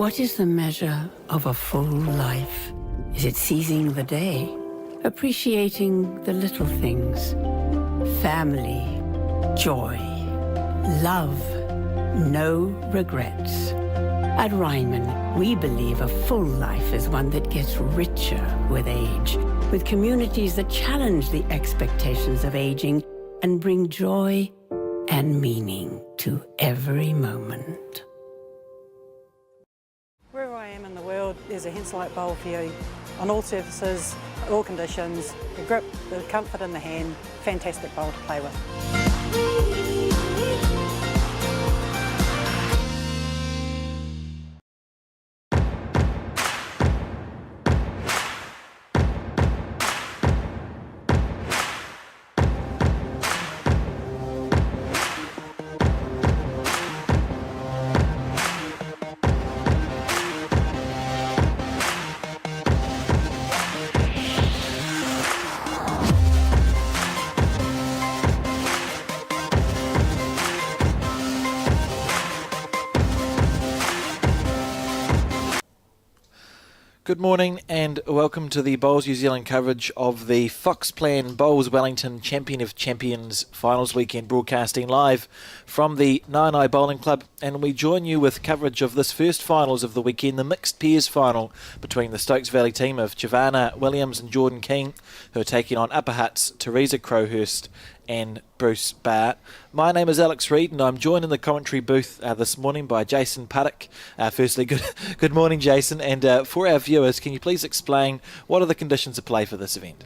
What is the measure of a full life? Is it seizing the day? Appreciating the little things? Family, joy, love, no regrets. At Ryman, we believe a full life is one that gets richer with age, with communities that challenge the expectations of aging and bring joy and meaning to every moment. Wherever I am in the world, there's a Henselite bowl for you. On all surfaces, all conditions, the grip, the comfort in the hand, fantastic bowl to play with. Good morning and welcome to the Bowls New Zealand coverage of the Foxplan Bowls Wellington Champion of Champions Finals Weekend, broadcasting live from the Nainai Bowling Club, and we join you with coverage of this first finals of the weekend, the mixed pairs final between the Stokes Valley team of Giovanna Williams and Jordan King, who are taking on Upper Hutt's Teresa Crowhurst and Bruce Barr. My name is Alex Reid and I'm joined in the commentary booth this morning by Jason Puddock. Firstly, good morning, Jason, and for our viewers, can you please explain what are the conditions of play for this event?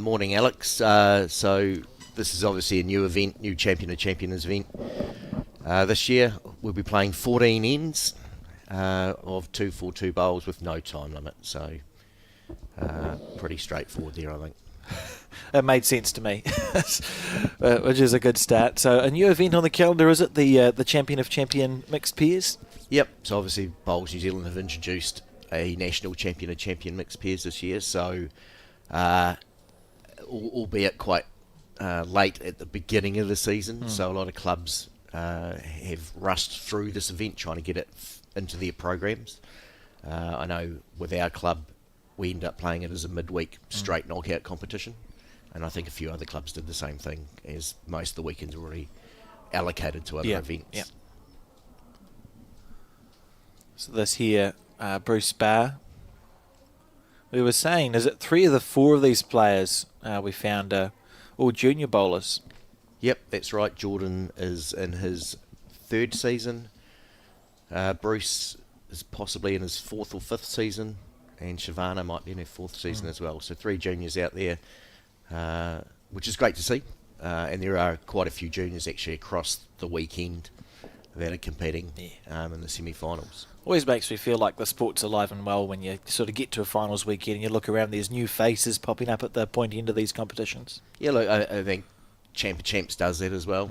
Morning, Alex. So this is obviously a new event, new Champion of Champions event. This year we'll be playing 14 ends of 2-4-2 bowls with no time limit, so pretty straightforward there, I think. It made sense to me, which is a good start. So a new event on the calendar, is it? The Champion of Champion mixed pairs? Yep, so obviously Bowls New Zealand have introduced a National Champion of Champion mixed pairs this year, so albeit quite late at the beginning of the season, so a lot of clubs have rushed through this event trying to get it into their programs. I know with our club we end up playing it as a midweek straight knockout competition, and I think a few other clubs did the same thing, as most of the weekends are already allocated to other events. Yeah. So this here, Bruce Barr, we were saying, is it 3 of the 4 of these players we found all junior bowlers? Yep, that's right. Jordan is in his 3rd season. Bruce is possibly in his 4th or 5th season, and Shavana might be in her 4th season as well. So 3 juniors out there, which is great to see. And there are quite a few juniors actually across the weekend that are competing in the semi-finals. Always makes me feel like the sport's alive and well when you sort of get to a finals weekend and you look around, there's new faces popping up at the pointy end of these competitions. Yeah, look, I think Champ of Champs does that as well.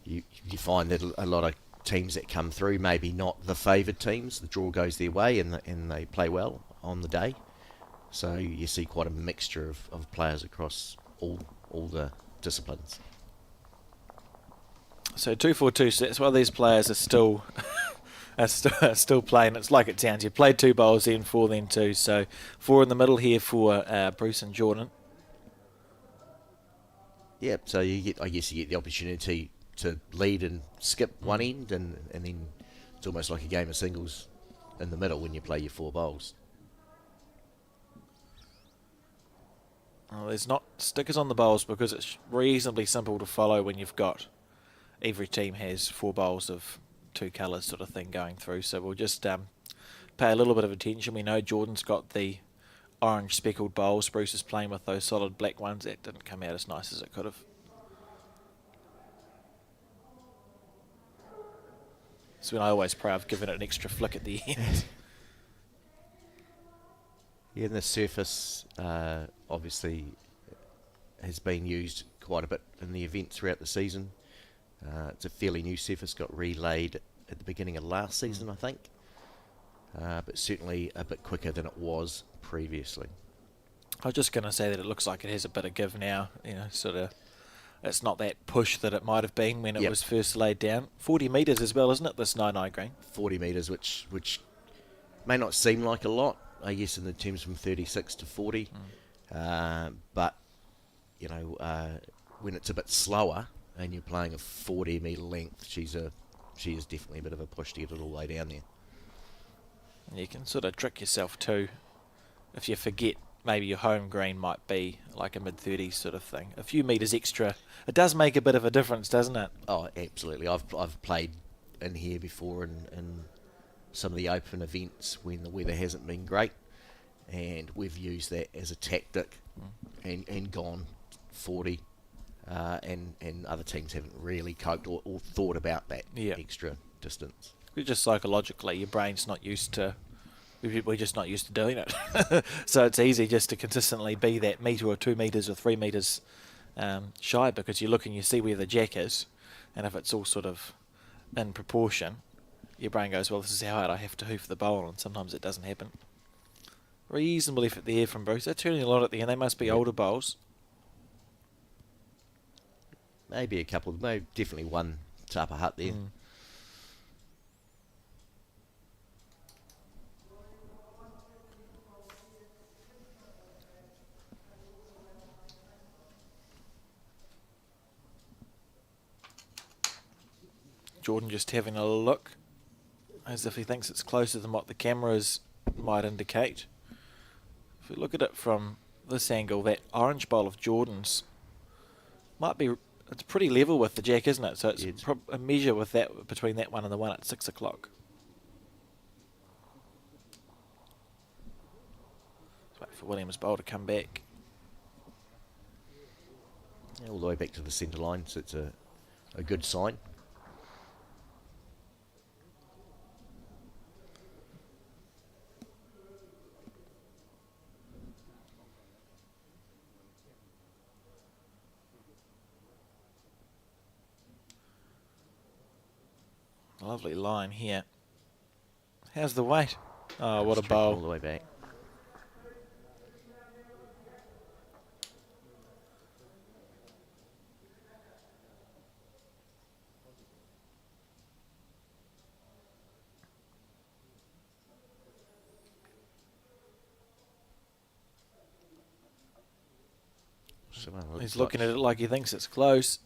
You find that a lot of teams that come through, maybe not the favoured teams, the draw goes their way and they play well on the day. So you see quite a mixture of players across all the disciplines. So 2-4-2, so that's why these players are still still playing. It's like it sounds. You played 2 bowls, then 4, then 2. So 4 in the middle here for Bruce and Jordan. Yeah, so I guess you get the opportunity to lead and skip one end, and then it's almost like a game of singles in the middle when you play your 4 bowls. Well, there's not stickers on the bowls because it's reasonably simple to follow when you've got every team has 4 bowls of 2 colours sort of thing going through. So we'll just pay a little bit of attention. We know Jordan's got the orange speckled bowls. Bruce is playing with those solid black ones. That didn't come out as nice as it could have. So I always pray I've given it an extra flick at the end. Yeah, and the surface obviously has been used quite a bit in the event throughout the season. It's a fairly new surface, got relayed at the beginning of last season, I think. But certainly a bit quicker than it was previously. I was just going to say that it looks like it has a bit of give now, sort of it's not that push that it might have been when it Yep. was first laid down. 40 metres as well, isn't it, this 9 green? 40 metres, which may not seem like a lot, I guess, in the terms from 36 to 40. But, you know, when it's a bit slower and you're playing a 40 metre length, she is definitely a bit of a push to get it all the way down there. You can sort of trick yourself too if you forget maybe your home green might be like a mid-30s sort of thing. A few metres extra. It does make a bit of a difference, doesn't it? Oh, absolutely. I've played in here before in some of the open events when the weather hasn't been great, and we've used that as a tactic and gone 40, and other teams haven't really coped or thought about that extra distance. Just psychologically, your brain's not used to... We're just not used to doing it. So it's easy just to consistently be that metre or 2 metres or 3 metres shy, because you look and you see where the jack is, and if it's all sort of in proportion, your brain goes, well, this is how hard I have to hoof the bowl, and sometimes it doesn't happen. Reasonable effort there from Bruce. They're turning a lot at the end. They must be older bowls. Maybe a couple, maybe definitely one to upper hut there. Jordan just having a look as if he thinks it's closer than what the cameras might indicate. If we look at it from this angle, that orange bowl of Jordan's might be, it's pretty level with the jack, isn't it? So it's a measure with that, between that one and the one at 6 o'clock. Let's wait for Williams' bowl to come back. Yeah, all the way back to the centre line, so it's a good sign. Lovely line here. How's the weight? Oh, what a Straight bowl. all the way back. He's looking at it like he thinks it's close.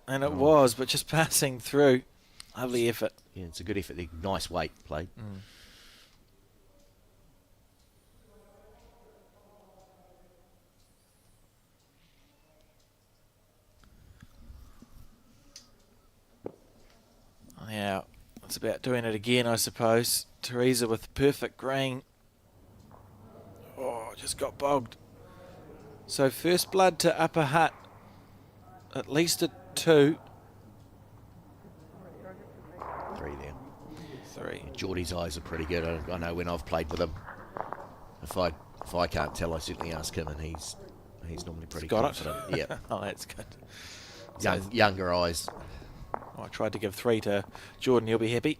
And it was, but just passing through. Lovely effort. Yeah, it's a good effort. Nice weight played. Now, it's about doing it again, I suppose. Teresa with perfect green. Oh, just got bogged. So first blood to upper hut. At least a 2. 3 there. 3. Geordie's eyes are pretty good. I know when I've played with him, if I can't tell, I certainly ask him, and he's normally pretty confident. Yeah. Oh, that's good. Younger eyes. Oh, I tried to give 3 to Jordan. He'll be happy.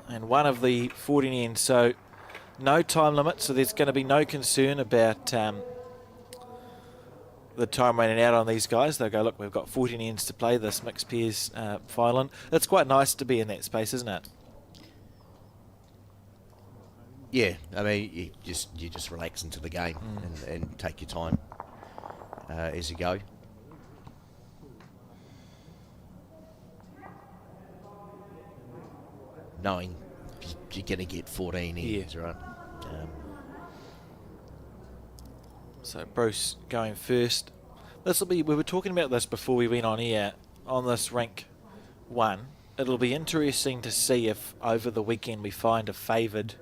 And one of the 14 ends. So no time limit. So there's going to be no concern about the time running out on these guys. They'll go, look, we've got 14 ends to play this mixed pairs final. It's quite nice to be in that space, isn't it? Yeah, I mean, you just relax into the game and take your time as you go. Knowing you're going to get 14 ends, right? So Bruce going first. This will be, we were talking about this before we went on air, on this rank 1. It'll be interesting to see if over the weekend we find a favoured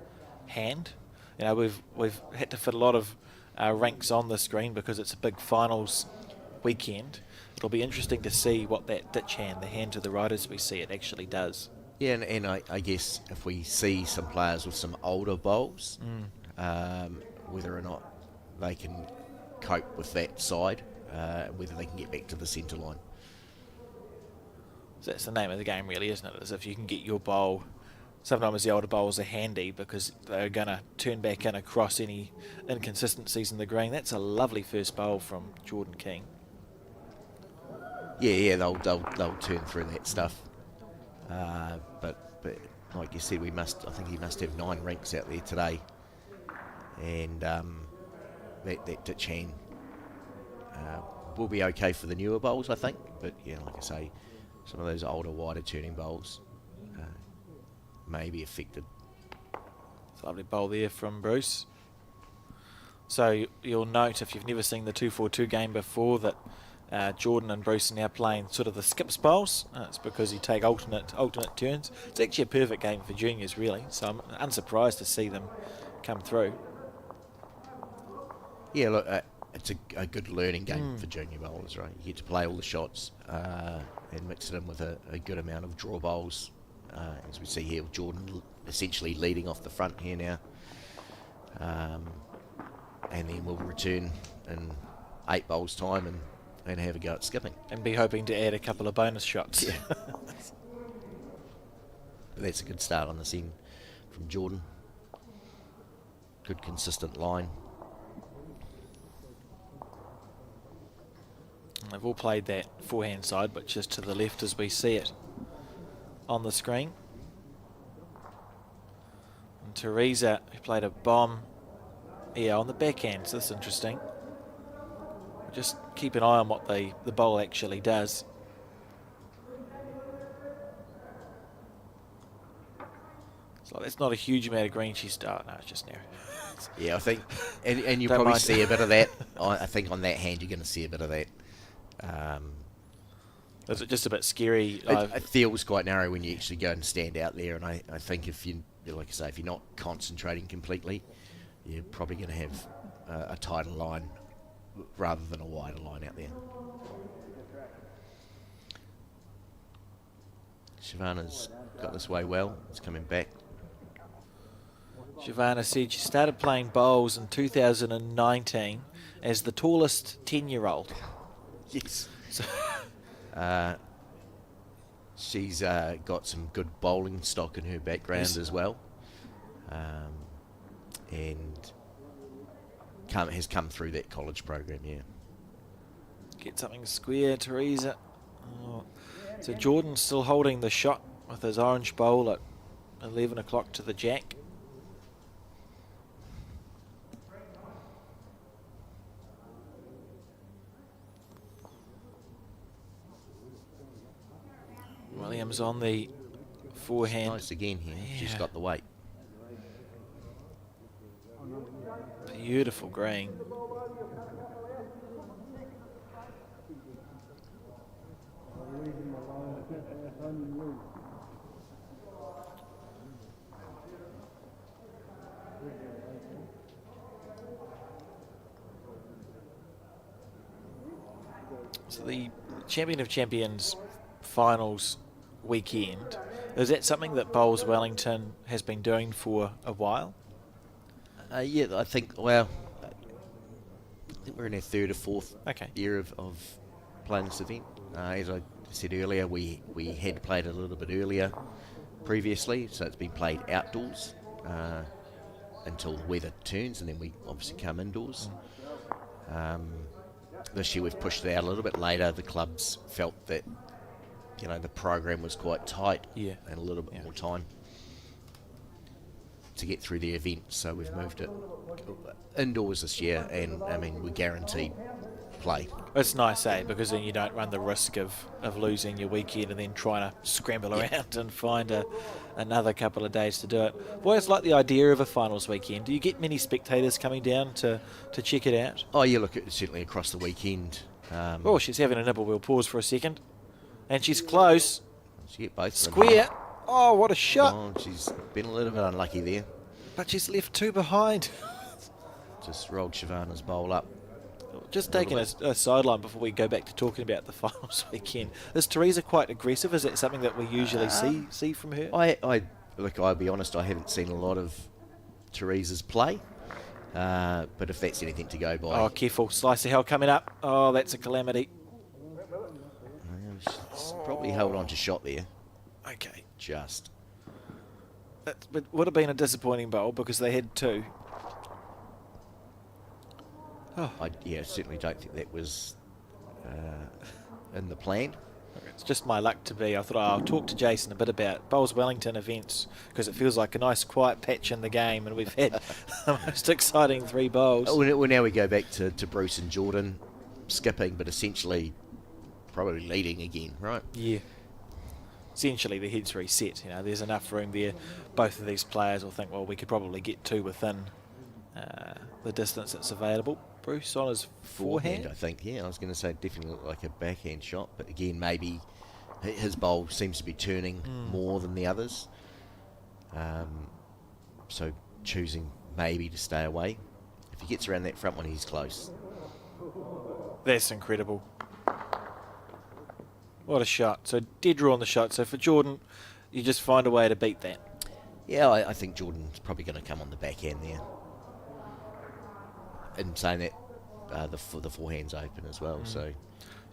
hand. You know, we've had to fit a lot of ranks on the screen because it's a big finals weekend. It'll be interesting to see what that ditch hand, the hand to the right as we see it, actually does. Yeah, and I guess if we see some players with some older bowls, whether or not they can cope with that side, whether they can get back to the centre line. So that's the name of the game, really, isn't it? As if you can get your bowl sometimes the older bowlers are handy because they're going to turn back in across any inconsistencies in the green. That's a lovely first bowl from Jordan King. Yeah, they'll turn through that stuff. But like you said, I think he must have 9 rinks out there today, and that ditch hand will be okay for the newer bowls, I think. But yeah, like I say, some of those older, wider turning bowls may be affected. It's a lovely bowl there from Bruce. So you'll note, if you've never seen the 2-4-2 game before, that Jordan and Bruce are now playing sort of the skips bowls. It's because you take alternate turns. It's actually a perfect game for juniors, really. So I'm unsurprised to see them come through. Yeah, look, it's a good learning game for junior bowlers, right? You get to play all the shots and mix it in with a good amount of draw bowls. As we see here, with Jordan essentially leading off the front here now. And then we'll return in 8 bowls' time and have a go at skipping. And be hoping to add a couple of bonus shots. Yeah. That's a good start on this end from Jordan. Good consistent line. And they've all played that forehand side, but just to the left as we see it on the screen. And Teresa, who played a bomb on the backhand, so that's interesting. Just keep an eye on what the bowl actually does. So that's not a huge amount of green she's no, it's just narrow. Yeah, I think, and you Don't probably mind. see a bit of that. I think on that hand you're going to see a bit of that. Is it just a bit scary? It feels quite narrow when you actually go and stand out there, and I think if you, like I say, if you're not concentrating completely, you're probably going to have a tighter line rather than a wider line out there. Shivana's got this way well. It's coming back. Shivana said she started playing bowls in 2019 as the tallest 10-year-old. Yes. So she's got some good bowling stock in her background as well. And has come through that college program, yeah. Get something square, Teresa. Oh. So Jordan's still holding the shot with his orange bowl at 11 o'clock to the jack. Williams on the forehand. Nice again here. Yeah. She's got the weight. Beautiful green. So the Champion of Champions finals weekend, is that something that Bowls Wellington has been doing for a while? Yeah, I think, well, I think we're in our 3rd or 4th year of playing this event. As I said earlier, we had played a little bit earlier previously, so it's been played outdoors until the weather turns, and then we obviously come indoors. This year we've pushed it out a little bit later. The clubs felt that, the program was quite tight and a little bit more time to get through the event, so we've moved it indoors this year, and I mean we guaranteed play. It's nice, because then you don't run the risk of losing your weekend and then trying to scramble around and find another couple of days to do it. I've always liked the idea of a finals weekend. Do you get many spectators coming down to check it out? Oh, you look at certainly across the weekend. Oh, she's having a nibble. We'll pause for a second. And she's close. She get both Square. Oh, what a shot. Oh, she's been a little bit unlucky there. But she's left 2 behind. Just rolled Shivana's bowl up. Just taking a sideline before we go back to talking about the finals weekend. Is Teresa quite aggressive? Is that something that we usually see from her? I'll be honest, I haven't seen a lot of Teresa's play. But if that's anything to go by. Oh, careful. Slice of hell coming up. Oh, that's a calamity. She's probably held on to shot there. Okay. Just. It would have been a disappointing bowl because they had 2. Oh. I certainly don't think that was in the plan. It's just my luck to be. I thought I'll talk to Jason a bit about Bowls Wellington events because it feels like a nice quiet patch in the game, and we've had the most exciting 3 bowls. Well, now we go back to Bruce and Jordan skipping, but essentially probably leading again, right? Yeah. Essentially, the head's reset. There's enough room there. Both of these players will think, well, we could probably get 2 within the distance that's available. Bruce on his forehand, I think. Yeah, I was going to say definitely looked like a backhand shot, but again, maybe his bowl seems to be turning more than the others. So choosing maybe to stay away. If he gets around that front one, he's close. That's incredible. What a shot. So dead draw on the shot. So for Jordan, you just find a way to beat that. Yeah, I think Jordan's probably going to come on the backhand there. And saying that the forehand's open as well, so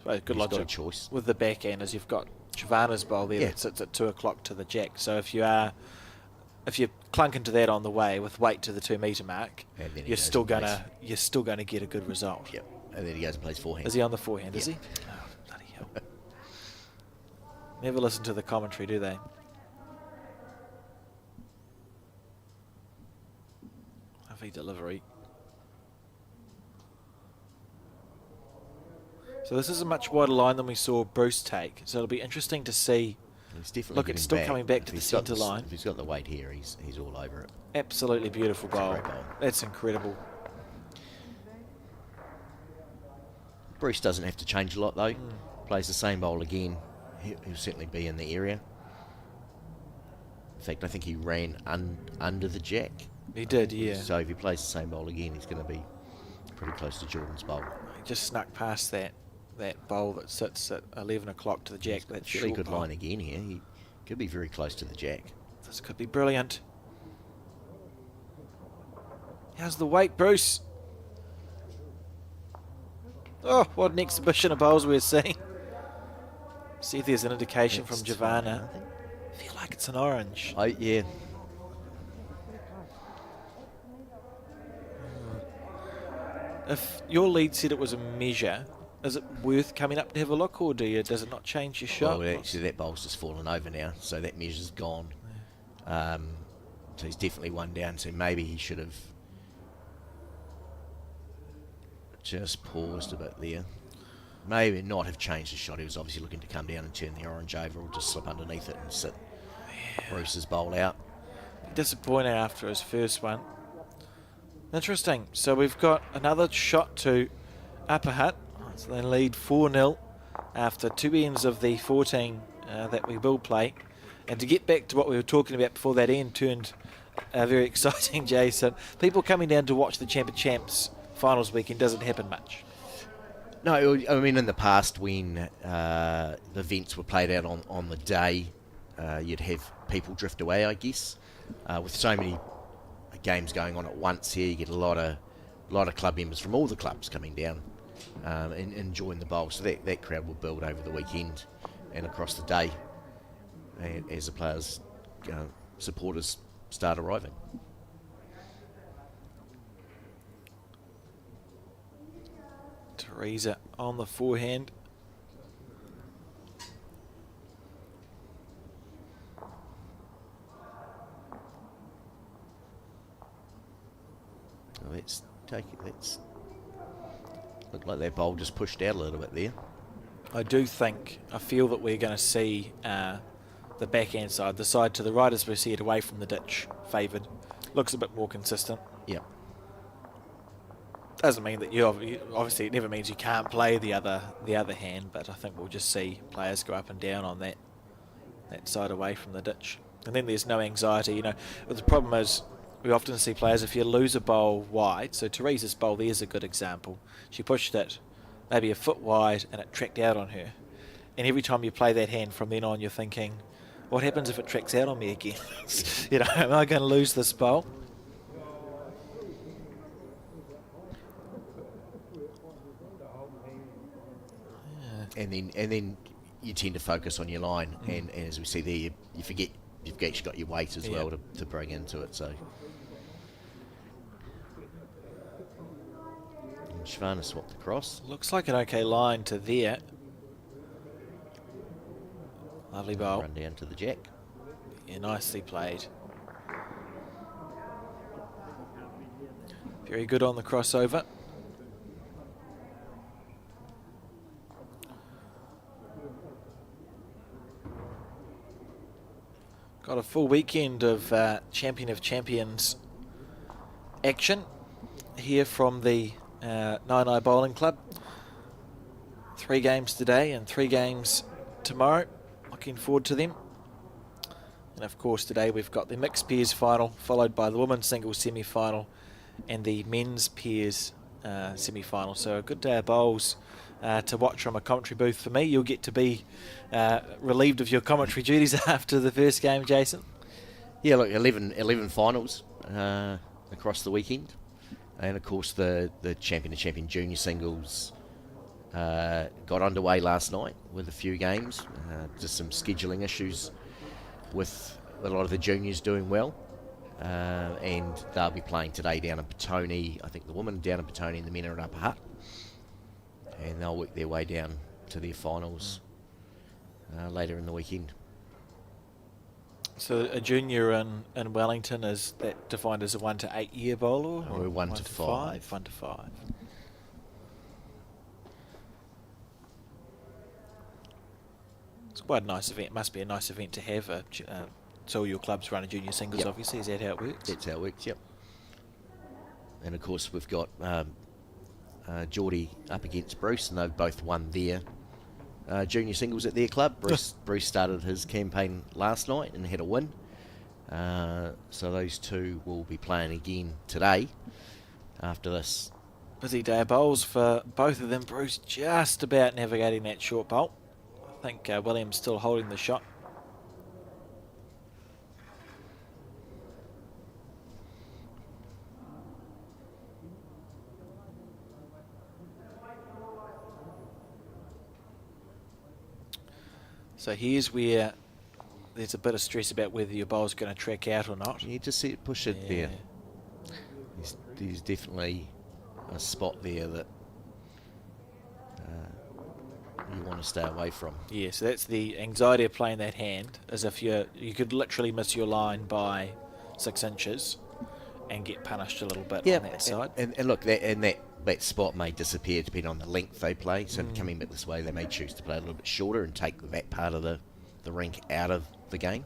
good he's logic got a choice. with the backhand is you've got Shivana's bowl there that sits at 2 o'clock to the jack. So if you clunk into that on the way with weight to the 2 metre mark, you're still gonna get a good result. Yep. And then he goes and plays forehand. Is he on the forehand? Yep. Is he? Oh, bloody hell! Never listen to the commentary, do they? Lovely delivery. So this is a much wider line than we saw Bruce take. So it'll be interesting to see. He's definitely Look, it's still coming back to the centre line. If he's got the weight here, he's all over it. Absolutely beautiful bowl. Great bowl. That's incredible. Bruce doesn't have to change a lot though. Plays the same bowl again. He'll certainly be in the area. In fact, I think he ran under the jack. He did, yeah. So if he plays the same bowl again, he's going to be pretty close to Jordan's bowl. He just snuck past that bowl that sits at 11 o'clock to the jack. That's really short good bowl. line again here. He could be very close to the jack. This could be brilliant. How's the weight, Bruce? Oh, what an exhibition of bowls we're seeing. See if there's an indication from Giovanna. I feel like it's an orange. Yeah. If your lead said it was a measure, is it worth coming up to have a look, or does it not change your shot? Well, actually, that bowl's just fallen over now, so that measure's gone. So he's definitely one down, so maybe he should have just paused a bit there. Maybe not have changed his shot. He was obviously looking to come down and turn the orange over, or just slip underneath it and sit Bruce's bowl out. Disappointing after his first one. Interesting. So we've got another shot to Upper Hutt. So they lead 4-0 after 2 ends of the 14 that we will play. And to get back to what we were talking about before that end turned very exciting, Jason. People coming down to watch the Champ of Champs finals weekend doesn't happen much. No, I mean, in the past when the events were played out on the day, you'd have people drift away, I guess. With so many games going on at once here, you get a lot of club members from all the clubs coming down and enjoying the bowl. So that crowd will build over the weekend and across the day as the players, supporters start arriving. Teresa on the forehand. Let's take it. Let's look like that bowl just pushed out a little bit there. I feel that we're going to see the backhand side, the side to the right as we see it away from the ditch, favoured. Looks a bit more consistent. Yep. Doesn't mean that obviously it never means you can't play the other hand, but I think we'll just see players go up and down on that side away from the ditch, and then there's no anxiety. The problem is we often see players, if you lose a bowl wide, so Teresa's bowl there's a good example. She pushed it maybe a foot wide and it tracked out on her, and every time you play that hand from then on, you're thinking, what happens if it tracks out on me again? Am I going to lose this bowl? And then you tend to focus on your line, and as we see there, you forget you've actually got your weight as well to bring into it. So and Shivana swapped across. Looks like an okay line to there. Lovely bowl. Run down to the jack. Yeah, nicely played. Very good on the crossover. Got a full weekend of Champion of Champions action here from the Nine Bowling Club. 3 games today and 3 games tomorrow. Looking forward to them. And of course today we've got the mixed pairs final, followed by the women's singles semi-final and the men's pairs semi-final. So a good day of bowls to watch from a commentary booth for me. You'll get to be relieved of your commentary duties after the first game, Jason. Yeah, look, 11 finals across the weekend. And of course the Champion of Champion junior singles got underway last night with a few games. Just some scheduling issues with a lot of the juniors doing well. And they'll be playing today down in Petone. I think the women down in Petone and the men are in Upper Hutt. And they'll work their way down to their finals later in the weekend. So a junior in Wellington, is that defined as a 1 to 8 year bowler? Or Or 1 to 5. 1 to 5. It's quite a nice event. Must be a nice event to have. So all your clubs run a junior singles, Yep. obviously. Is that how it works? That's how it works, yep. And of course we've got Geordie up against Bruce, and they've both won their junior singles at their club. Bruce started his campaign last night and had a win. So those two will be playing again today after this. Busy day of bowls for both of them. Bruce just about navigating that short bowl. I think William's still holding the shot. So here's where there's a bit of stress about whether your bowl's going to track out or not. You just see it push it there. There's definitely a spot there that you want to stay away from. Yeah, so that's the anxiety of playing that hand, as if you could literally miss your line by 6 inches and get punished a little bit on that side. And look, that spot may disappear depending on the length they play. So coming back this way, they may choose to play a little bit shorter and take that part of the rink out of the game.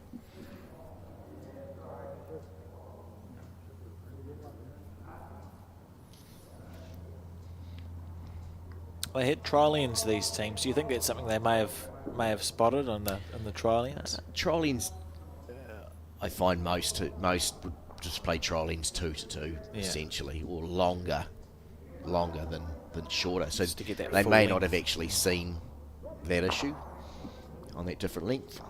They hit try-lanes, these teams. Do you think that's something they may have spotted in the try-lanes? Trial-ins, I find most would just play trial-ins 2 to 2 essentially, or longer than shorter. So Just to get that they full may length. not have actually seen that issue on that different length.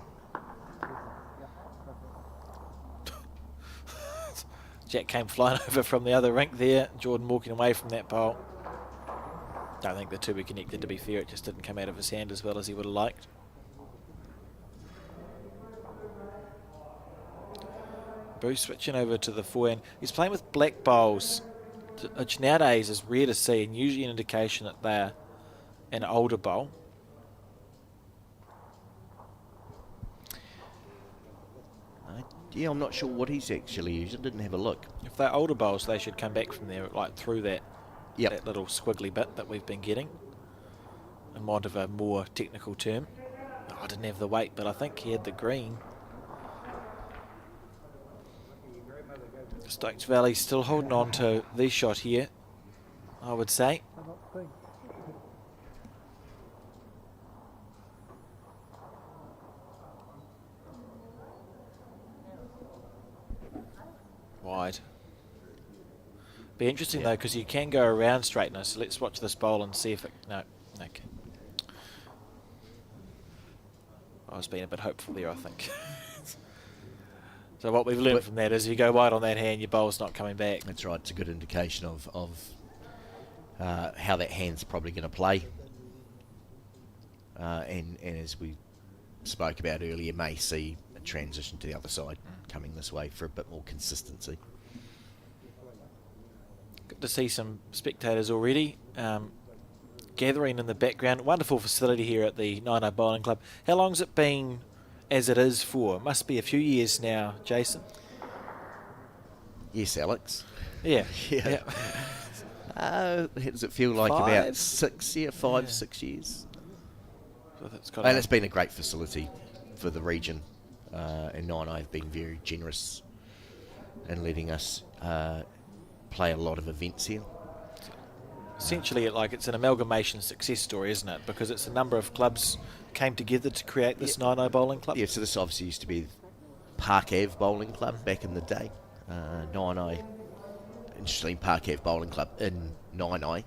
Jack came flying over from the other rink there. Jordan walking away from that bowl. Don't think the two were connected, to be fair. It just didn't come out of his hand as well as he would have liked. Bruce switching over to the forehand. He's playing with black bowls, which nowadays is rare to see, and usually an indication that they're an older bowl. Yeah, I'm not sure what he's actually using. Didn't have a look. If they're older bowls, they should come back from there, like through that Yep. that little squiggly bit that we've been getting, in want of a more technical term. Oh, I didn't have the weight, but I think he had the green. Stokes Valley still holding on to the shot here, I would say. Wide. Be interesting though, because you can go around straightener. So let's watch this bowl and see if it. No, okay. I was being a bit hopeful there, I think. So what we've learned from that is, if you go wide on that hand, your bowl's not coming back. That's right. It's a good indication of how that hand's probably going to play. And as we spoke about earlier, may see a transition to the other side, coming this way for a bit more consistency. Good to see some spectators already gathering in the background. Wonderful facility here at the 9 Bowling Club. How long's it been as it is for? It must be a few years now, Jason. Yes, Alex. Yeah. Yeah. How does it feel like? About 6 years. And it's been a great facility for the region, and Nine have been very generous in letting us play a lot of events here. Essentially, it's an amalgamation success story, isn't it? Because it's a number of clubs came together to create this 9 Bowling Club. Yeah, so this obviously used to be Park Ave Bowling Club back in the day. 9 interestingly, Park Ave Bowling Club in 9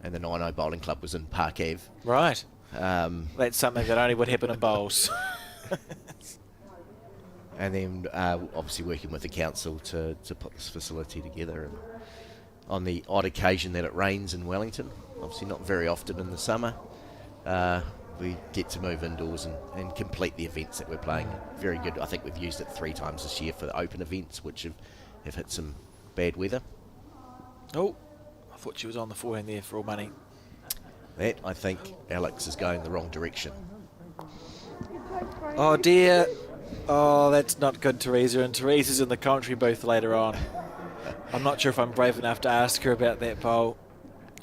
and the 9 Bowling Club was in Park Ave. Right. That's something that only would happen in bowls. And then obviously working with the council to put this facility together. And on the odd occasion that it rains in Wellington, obviously not very often in the summer, we get to move indoors and complete the events that we're playing. Very good. I think we've used it 3 times this year for the open events, which have hit some bad weather. Oh, I thought she was on the forehand there for all money. That, I think, Alex is going the wrong direction. Oh dear. Oh, that's not good, Teresa. And Teresa's in the commentary booth later on. I'm not sure if I'm brave enough to ask her about that bowl.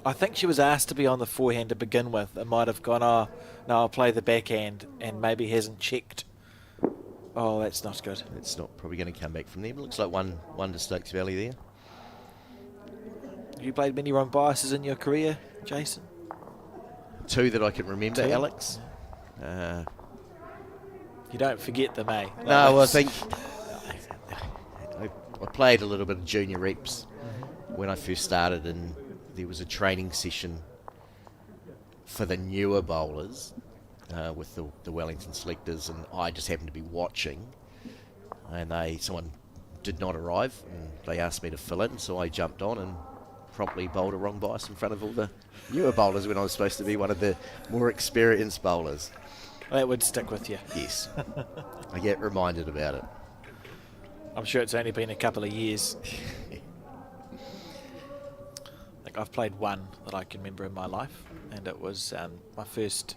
I think she was asked to be on the forehand to begin with and might have gone, oh, no, I'll play the backhand, and maybe hasn't checked. Oh, that's not good. It's not probably going to come back from there, but looks like one to Stokes Valley there. Have you played many wrong biases in your career, Jason? 2 that I can remember, 2? Alex. You don't forget them, eh? No, I think I played a little bit of junior reps when I first started, and there was a training session for the newer bowlers with the Wellington selectors, and I just happened to be watching, and someone did not arrive, and they asked me to fill in, so I jumped on and properly bowled a wrong bias in front of all the newer bowlers when I was supposed to be one of the more experienced bowlers. That would stick with you. Yes. I get reminded about it. I'm sure it's only been a couple of years. I've played one that I can remember in my life, and it was my first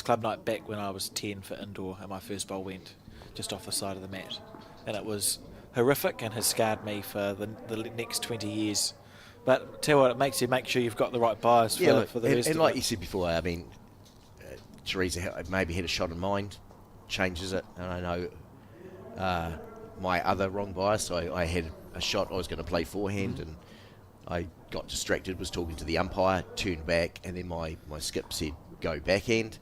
club night back when I was 10 for indoor, and my first bowl went just off the side of the mat, and it was horrific and has scarred me for the next 20 years. But tell you what, it makes you make sure you've got the right bias for the rest of it. And like you said before, I mean, Teresa maybe had a shot in mind, changes it, and I know my other wrong bias, so I had a shot I was going to play forehand, and I got distracted, was talking to the umpire, turned back, and then my skip said go backhand,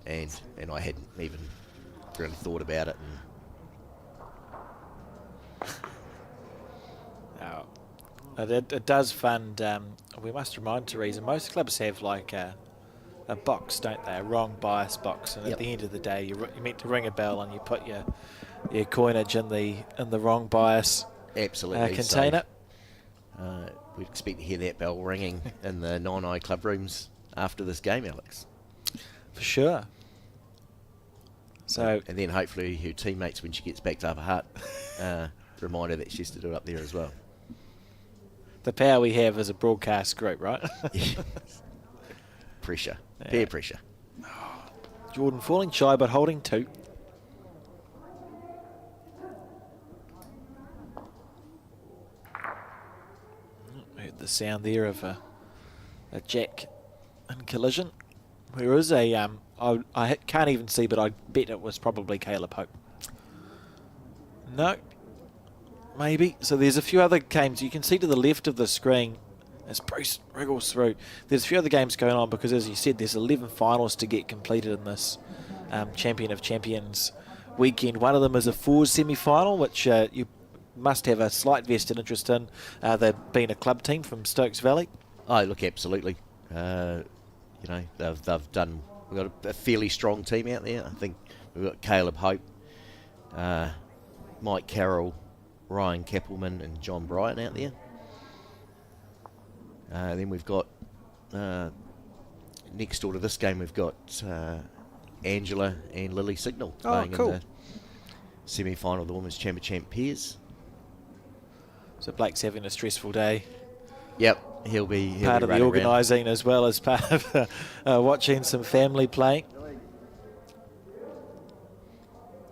and I hadn't even really thought about it. It does fund. We must remind Teresa, most clubs have like a box, don't they? A wrong bias box, and at the end of the day, you're meant to ring a bell and you put your coinage in the wrong bias Absolutely container. So, we'd expect to hear that bell ringing in the 9 club rooms after this game, Alex. For sure. So, and then hopefully her teammates, when she gets back to Upper Hutt, remind her that she has to do it up there as well. The power we have as a broadcast group, right? Pressure. Peer pressure. Jordan falling shy but holding 2. Heard the sound there of a jack in collision. There is a I can't even see, but I bet it was probably Caleb Hope. No, maybe. So there's a few other games you can see to the left of the screen as Bruce wriggles through. There's a few other games going on because, as you said, there's 11 finals to get completed in this Champion of Champions weekend. One of them is a 4 semi-final, which you must have a slight vested interest in. They've been a club team from Stokes Valley. Oh, look, absolutely. You know, they've done. We've got a fairly strong team out there. I think we've got Caleb Hope, Mike Carroll, Ryan Kappelman, and John Bryan out there. Then we've got next door to this game, we've got Angela and Lily Signal playing cool. in semi-final of the Women's Champ pairs. So Blake's having a stressful day. Yep, he'll be part of the organising as well as part of watching some family play.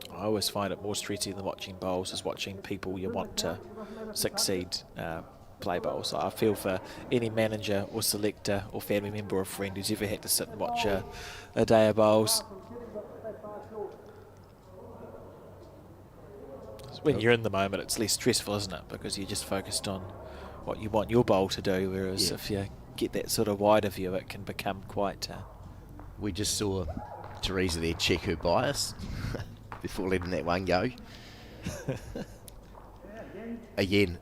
I always find it more stressy than watching bowls, is watching people you want to succeed play bowls. I feel for any manager or selector or family member or friend who's ever had to sit and watch a day of bowls. When you're in the moment, it's less stressful, isn't it? Because you're just focused on what you want your bowl to do, whereas if you get that sort of wider view, it can become quite... We just saw Teresa there check her bias before letting that one go. Again,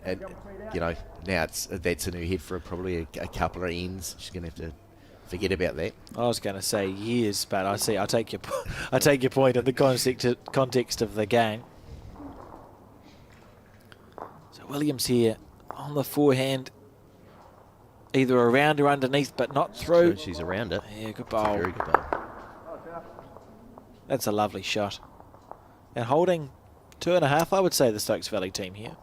now that's in her head for probably a couple of ends. She's going to have to forget about that. I was going to say years, but I take your point in the context of the game. So Williams here on the forehand, either around or underneath, but not through. So she's around it. Yeah, good bowl. Very good bowl. That's a lovely shot. And holding 2.5, I would say, the Stokes Valley team here.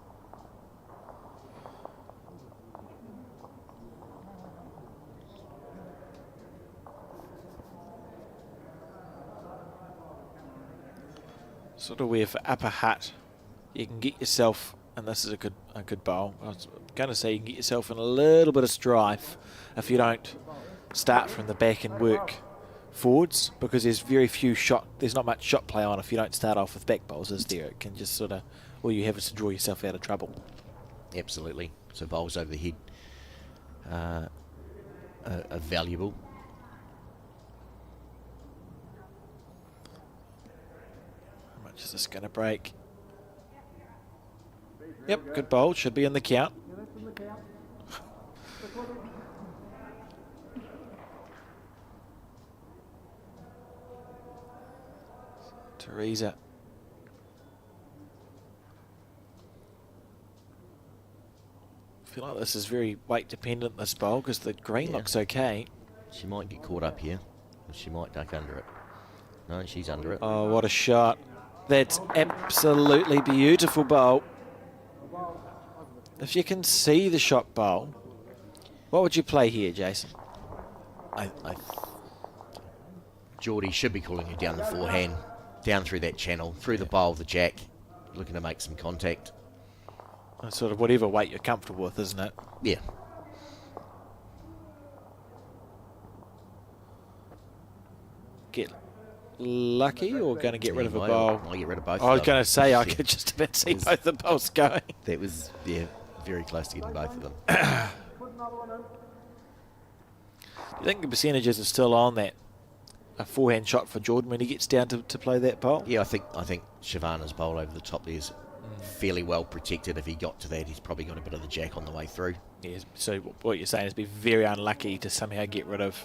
Sort of where for upper hut you can get yourself, and this is a good bowl. I was going to say you can get yourself in a little bit of strife if you don't start from the back and work forwards, because there's not much shot play on if you don't start off with back bowls, is there? It can just sort of, all you have is to draw yourself out of trouble. Absolutely. So bowls over the head are valuable. How much is this going to break? Yep, good bowl. Should be in the count. Teresa. I feel like this is very weight dependent, this bowl, because the green looks okay. She might get caught up here. She might duck under it. No, she's under it. Oh, what a shot. That's absolutely beautiful bowl. If you can see the shot bowl, what would you play here, Jason? Geordie should be calling her down the forehand, down through that channel, through the bowl, the jack, looking to make some contact. Sort of whatever weight you're comfortable with, isn't it? Yeah. Get lucky or going to get rid of a bowl? I'll get rid of both. I was going to say, I could just about see both the bowls going. That was, very close to getting both of them. Do you think the percentages are still on that? A forehand shot for Jordan when he gets down to play that bowl? Yeah, I think Shavana's bowl over the top there is fairly well protected. If he got to that, he's probably got a bit of the jack on the way through. Yeah, so what you're saying is be very unlucky to somehow get rid of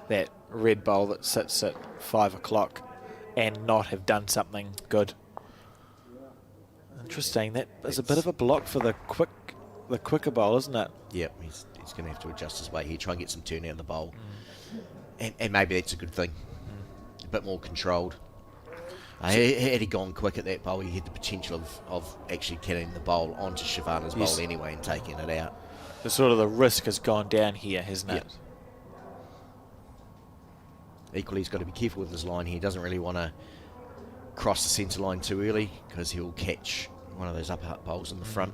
that red bowl that sits at 5 o'clock and not have done something good. Interesting. That is a bit of a block for the quicker bowl, isn't it? Yeah, he's going to have to adjust his weight here, try and get some turn out of the bowl. And maybe that's a good thing. A bit more controlled. Had he gone quick at that bowl, he had the potential of actually getting the bowl onto Shavana's bowl anyway and taking it out. The risk has gone down here, hasn't it? Equally, he's got to be careful with his line here. He doesn't really want to cross the centre line too early because he'll catch one of those upper hut bowls in the front.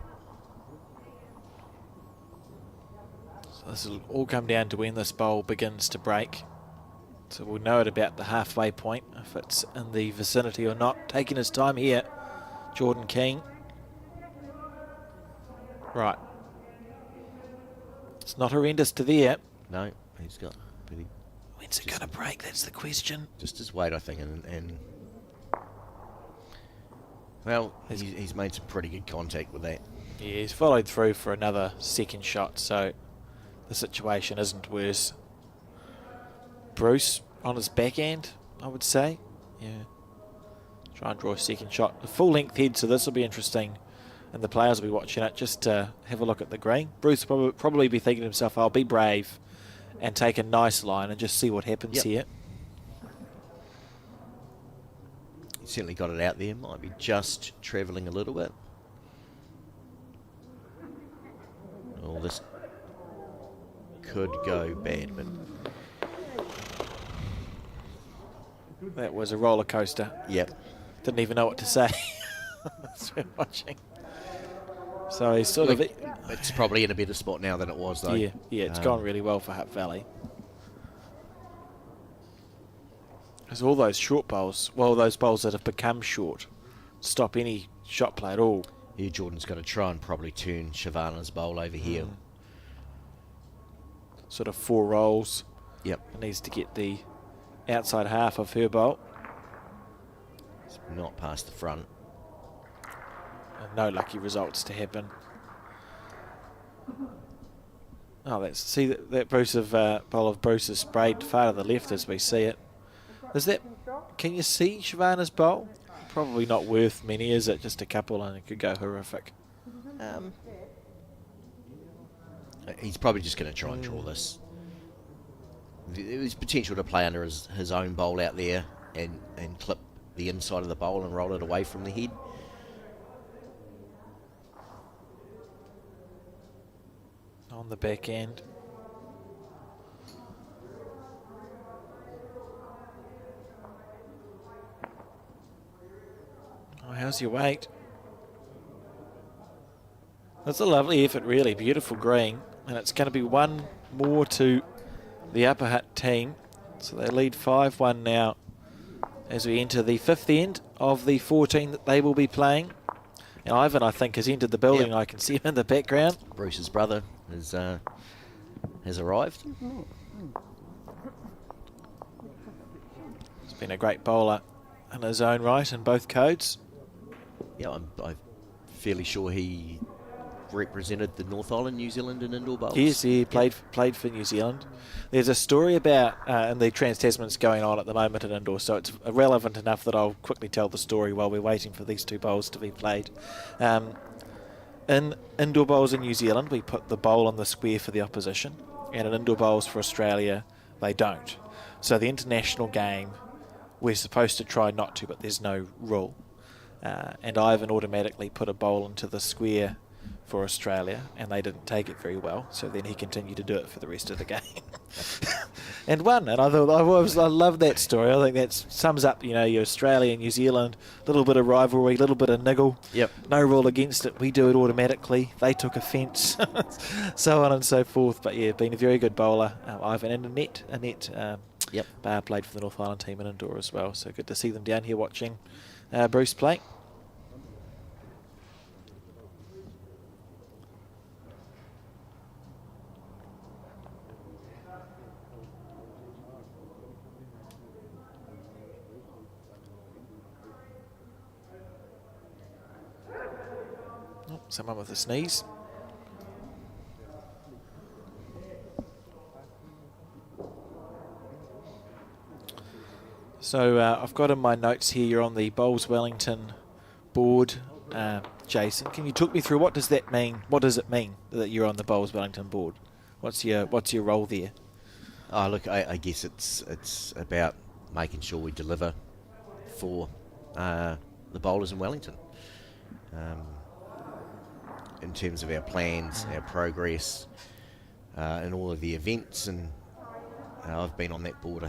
So this will all come down to when this bowl begins to break. So we'll know at about the halfway point if it's in the vicinity or not. Taking his time here, Jordan King. Right. It's not horrendous to there. No, he's got... When's it going to break? That's the question. Just his weight, I think, and well, he's made some pretty good contact with that. Yeah, he's followed through for another second shot, so the situation isn't worse. Bruce on his backhand, I would say. Yeah. Try and draw a second shot. A full length head, so this will be interesting. And the players will be watching it just to have a look at the green. Bruce will probably be thinking to himself, I'll be brave and take a nice line and just see what happens here. certainly got it out there. Might be just travelling a little bit. Oh, this could go bad, but that was a roller coaster. yep. Didn't even know what to say. As we're watching. So he's sort of... It's probably in a better spot now than it was, though. Yeah, it's gone really well for Hutt Valley. There's all those short bowls, well, those bowls that have become short, stop any shot play at all. Yeah, Jordan's going to try and probably turn Shavana's bowl over here. Sort of 4 rolls. Yep. Needs to get the outside half of her bowl. It's not past the front. And no lucky results to happen. Oh, that Bruce of bowl of Bruce is sprayed far to the left as we see it. Is that? Can you see Shavana's bowl? Probably not worth many, is it? Just a couple, and it could go horrific. He's probably just going to try and draw this. There's potential to play under his own bowl out there and clip the inside of the bowl and roll it away from the head. On the back end. Oh, how's your weight? That's a lovely effort, really. Beautiful green. And it's going to be one more to the Upper Hutt team. So they lead 5-1 now as we enter the 5th end of the 14 that they will be playing. And Ivan, I think, has entered the building. Yep. I can see him in the background. Bruce's brother has arrived. He's been a great bowler in his own right in both codes. Yeah, I'm fairly sure he represented the North Island, New Zealand in indoor bowls. Yes, he played for New Zealand. There's a story about in the Trans-Tasman's going on at the moment in indoor, so it's relevant enough that I'll quickly tell the story while we're waiting for these 2 bowls to be played. In indoor bowls in New Zealand, we put the bowl on the square for the opposition, and in indoor bowls for Australia, they don't. So the international game, we're supposed to try not to, but there's no rule. And Ivan automatically put a bowl into the square for Australia, and they didn't take it very well, so then he continued to do it for the rest of the game. And won, and I love that story. I think that sums up, your Australia and New Zealand, a little bit of rivalry, a little bit of niggle. Yep. No rule against it. We do it automatically. They took offence, so on and so forth. But yeah, been a very good bowler, Ivan, and Annette. Yep. Bar played for the North Island team in indoor as well, so good to see them down here watching Bruce play. Someone with a sneeze. So I've got in my notes here, you're on the Bowls Wellington board. Jason, can you talk me through what does that mean? What does it mean that you're on the Bowls Wellington board? What's your role there? Oh, look, I guess it's about making sure we deliver for the bowlers in Wellington. In terms of our plans, our progress, and all of the events, and I've been on that board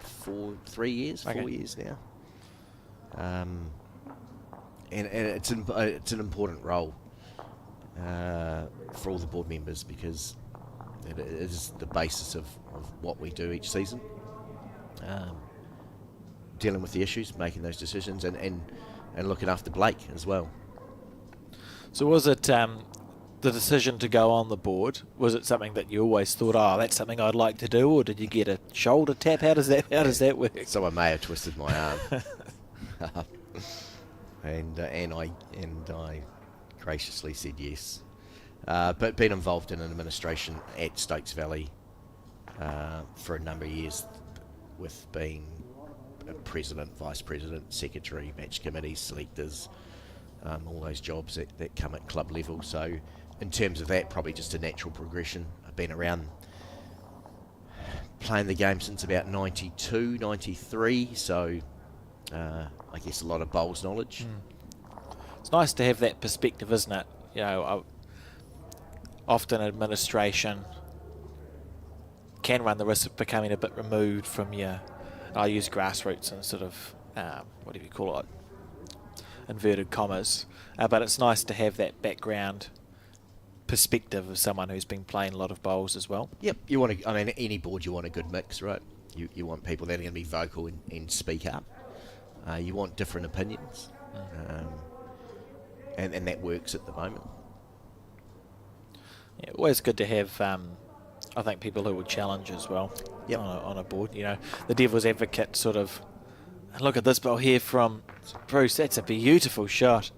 4 years now, and it's an important role for all the board members because it is the basis of what we do each season, dealing with the issues, making those decisions, and looking after Blake as well. So was it the decision to go on the board? Was it something that you always thought, that's something I'd like to do, or did you get a shoulder tap? How does that work? Someone may have twisted my arm, and I graciously said yes. But been involved in an administration at Stokes Valley for a number of years, with being a president, vice president, secretary, match committees, selectors. All those jobs that come at club level. So in terms of that, probably just a natural progression. I've been around playing the game since about 92, 93, so I guess a lot of bowls knowledge. It's nice to have that perspective, isn't it? You know, often administration can run the risk of becoming a bit removed from your, I use grassroots and sort of, whatever you call it, inverted commas, but it's nice to have that background perspective of someone who's been playing a lot of bowls as well. Yep, you want to. I mean, any board you want a good mix, right? You want people that are going to be vocal and speak up. You want different opinions, and that works at the moment. Yeah, always good to have, I think, people who will challenge as well. Yep. On a board. You know, the devil's advocate sort of. Look at this bowl here from Bruce. That's a beautiful shot.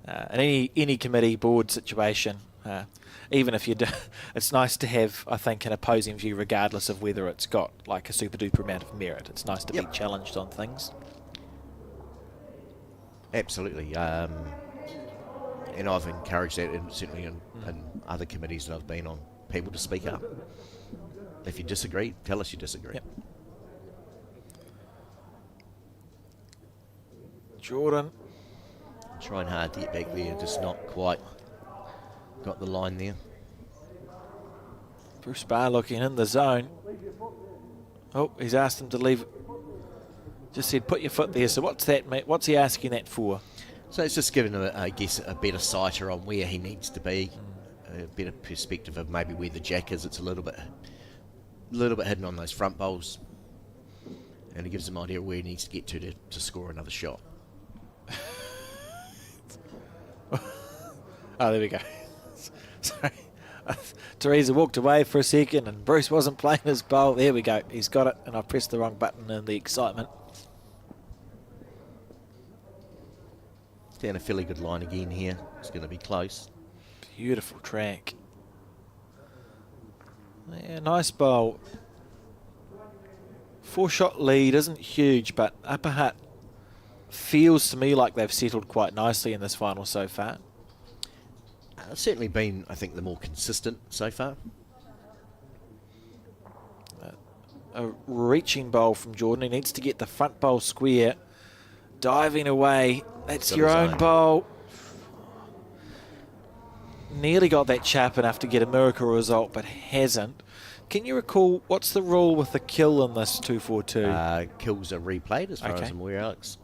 In any committee board situation, even if you do, it's nice to have, I think, an opposing view, regardless of whether it's got like a super duper amount of merit. It's nice to be challenged on things. Absolutely, and I've encouraged that, and certainly in other committees that I've been on, people to speak up. If you disagree, tell us you disagree. Yep. Jordan. Trying hard to get back there, just not quite got the line there. Bruce Barr looking in the zone. Oh, he's asked him to leave. Just said, put your foot there. So what's that, mate? What's he asking that for? So it's just giving him, I guess, a better sighter on where he needs to be, a better perspective of maybe where the jack is. It's a little bit hidden on those front bowls, and it gives him an idea of where he needs to get to score another shot. Oh, there we go. Sorry. Teresa walked away for a second and Bruce wasn't playing his bowl. There we go. He's got it, and I pressed the wrong button in the excitement. Down a fairly good line again here. It's going to be close. Beautiful track. Yeah, nice bowl. 4-shot lead isn't huge, but Upper Hutt feels to me like they've settled quite nicely in this final so far. Certainly been, I think, the more consistent so far. A reaching bowl from Jordan. He needs to get the front bowl square. Diving away. That's your own bowl. Nearly got that sharp enough to get a miracle result, but hasn't. Can you recall what's the rule with the kill in this 242? Kills are replayed as far as I'm aware, Alex.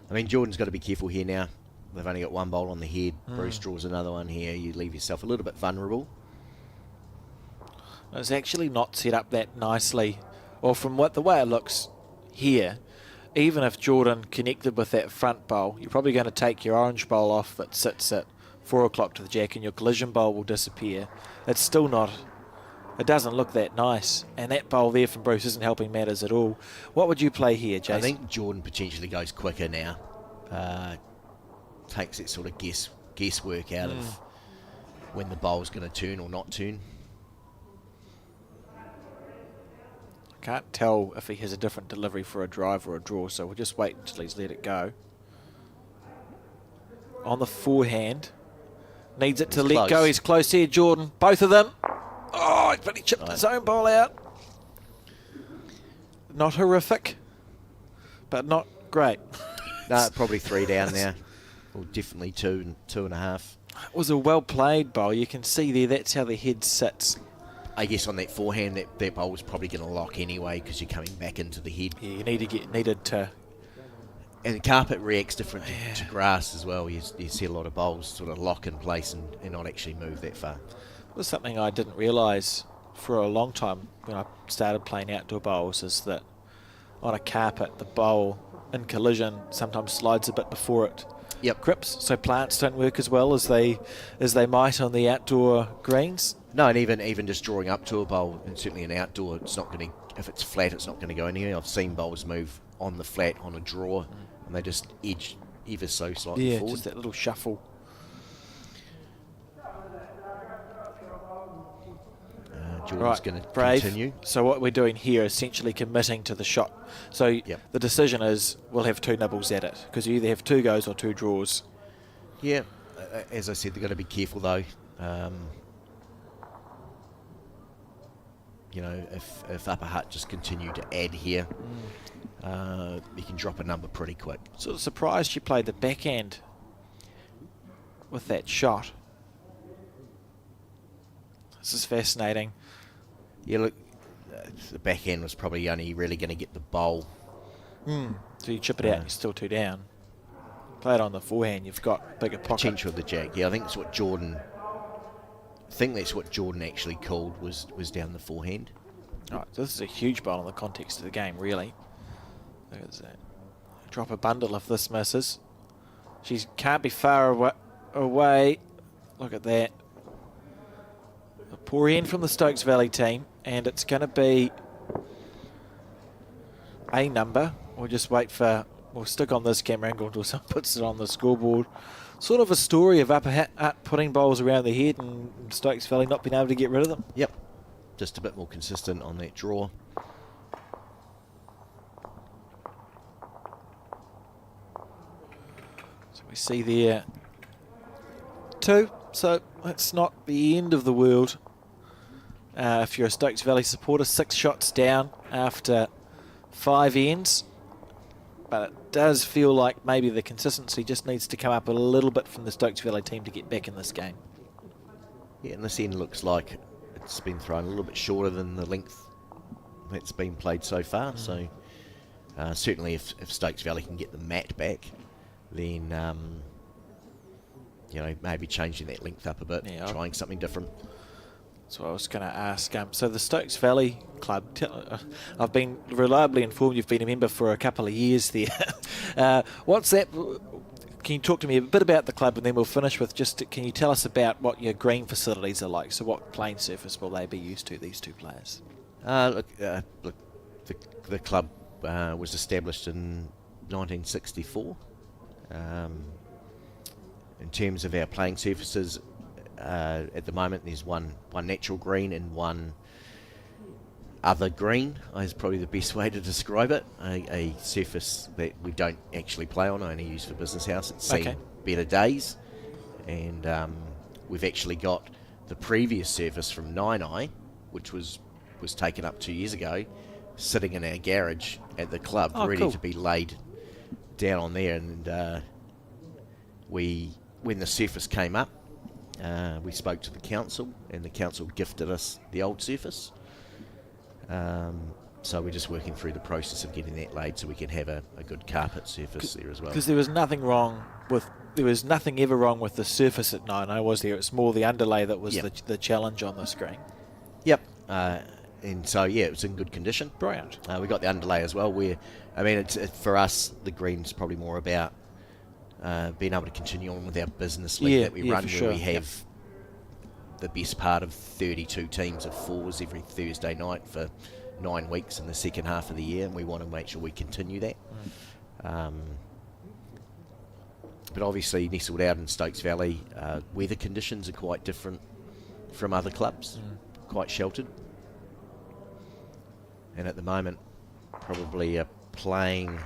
I mean, Jordan's got to be careful here now. They've only got one bowl on the head. Bruce draws another one here. You leave yourself a little bit vulnerable. It's actually not set up that nicely. Or from the way it looks here, even if Jordan connected with that front bowl, you're probably going to take your orange bowl off that sits at 4 o'clock to the jack, and your collision bowl will disappear. It's still not... It doesn't look that nice. And that bowl there from Bruce isn't helping matters at all. What would you play here, Jason? I think Jordan potentially goes quicker now. Takes that sort of guesswork out of when the bowl's going to turn or not turn. I can't tell if he has a different delivery for a drive or a draw, so we'll just wait until he's let it go. On the forehand. Needs it to let go. He's close here, Jordan. Both of them. Oh, but he chipped his own bowl out. Not horrific, but not great. No, probably 3 down now. Well, definitely 2 and 2.5. It was a well-played bowl. You can see there, that's how the head sits. I guess on that forehand, that bowl was probably going to lock anyway because you're coming back into the head. Yeah, you needed to... And the carpet reacts different to grass as well. You see a lot of bowls sort of lock in place and not actually move that far. It was something I didn't realise for a long time when I started playing outdoor bowls, is that on a carpet, the bowl in collision sometimes slides a bit before it grips, so plants don't work as well as they might on the outdoor greens. No, and even just drawing up to a bowl, and certainly an outdoor, it's not going to, if it's flat, it's not going to go anywhere. I've seen bowls move on the flat on a draw, and they just edge ever so slightly forward. Just that little shuffle. Jordan's going to continue. So what we're doing here is essentially committing to the shot. So the decision is we'll have 2 nibbles at it, because you either have 2 goes or 2 draws. Yeah, as I said, they've got to be careful though. You know, if Upper Hutt just continue to add here, you can drop a number pretty quick. Sort of surprised you played the backhand with that shot. This is fascinating. Yeah, look, the backhand was probably only really going to get the bowl. So you chip it out and you're still 2 down. Play it on the forehand, you've got bigger pocket. Potential of the jack. Yeah, I think that's what Jordan actually called was down the forehand. Right, so this is a huge bowl in the context of the game, really. Look at that. Drop a bundle if this misses. She can't be far away. Look at that. A poor end from the Stokes Valley team, and it's going to be a number. We'll just wait for... We'll stick on this camera angle until someone puts it on the scoreboard. Sort of a story of up putting bowls around the head and Stokes Valley not being able to get rid of them. Yep. Just a bit more consistent on that draw. So we see there 2. So that's not the end of the world. If you're a Stokes Valley supporter, 6 shots down after 5 ends. But it does feel like maybe the consistency just needs to come up a little bit from the Stokes Valley team to get back in this game. Yeah, and this end looks like it's been thrown a little bit shorter than the length that's been played so far. So certainly if Stokes Valley can get the mat back, then maybe changing that length up a bit, trying something different. So I was going to ask, so the Stokes Valley club, I've been reliably informed you've been a member for a couple of years there. What's that? Can you talk to me a bit about the club, and then we'll finish with can you tell us about what your green facilities are like? So what playing surface will they be used to, these 2 players? Look, the club was established in 1964. In terms of our playing surfaces, at the moment there's one natural green and one other green is probably the best way to describe it. A surface that we don't actually play on, I only use for business house. It's seen better days, and we've actually got the previous surface from 9i, which was taken up 2 years ago, sitting in our garage at the club, ready to be laid down on there. And when the surface came up, we spoke to the council, and the council gifted us the old surface. So we're just working through the process of getting that laid so we can have a good carpet surface there as well. Because there was nothing ever wrong with the surface at 9i, was there? It's more the underlay that was the challenge on the screen. Yep. And so, it was in good condition. Brilliant. We got the underlay as well, it's for us, the green's probably more about being able to continue on with our business league that we run, where we have the best part of 32 teams of 4s every Thursday night for 9 weeks in the second half of the year, and we want to make sure we continue that. But obviously nestled out in Stokes Valley, weather conditions are quite different from other clubs, quite sheltered. And at the moment, probably a playing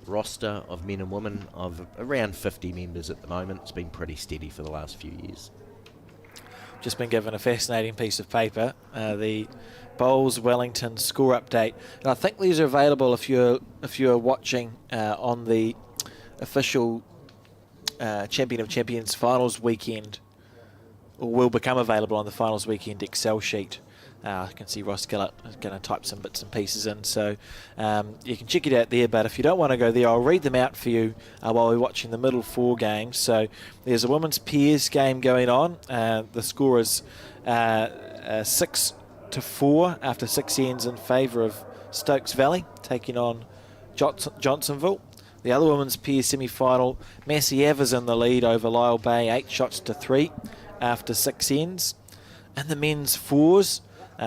roster of men and women of around 50 members at the moment. It's been pretty steady for the last few years. Just been given a fascinating piece of paper, the Bowls Wellington score update. And I think these are available if you're watching on the official Champion of Champions finals weekend, or will become available on the finals weekend Excel sheet. I can see Ross Gillett is going to type some bits and pieces in, so you can check it out there. But if you don't want to go there, I'll read them out for you while we're watching the middle 4 games. So there's a women's pairs game going on. The score is 6-4 after 6 ends in favour of Stokes Valley, taking on Johnsonville. The other women's pairs semi-final, Massey Evers in the lead over Lyle Bay, 8-3 after 6 ends. And the men's 4s,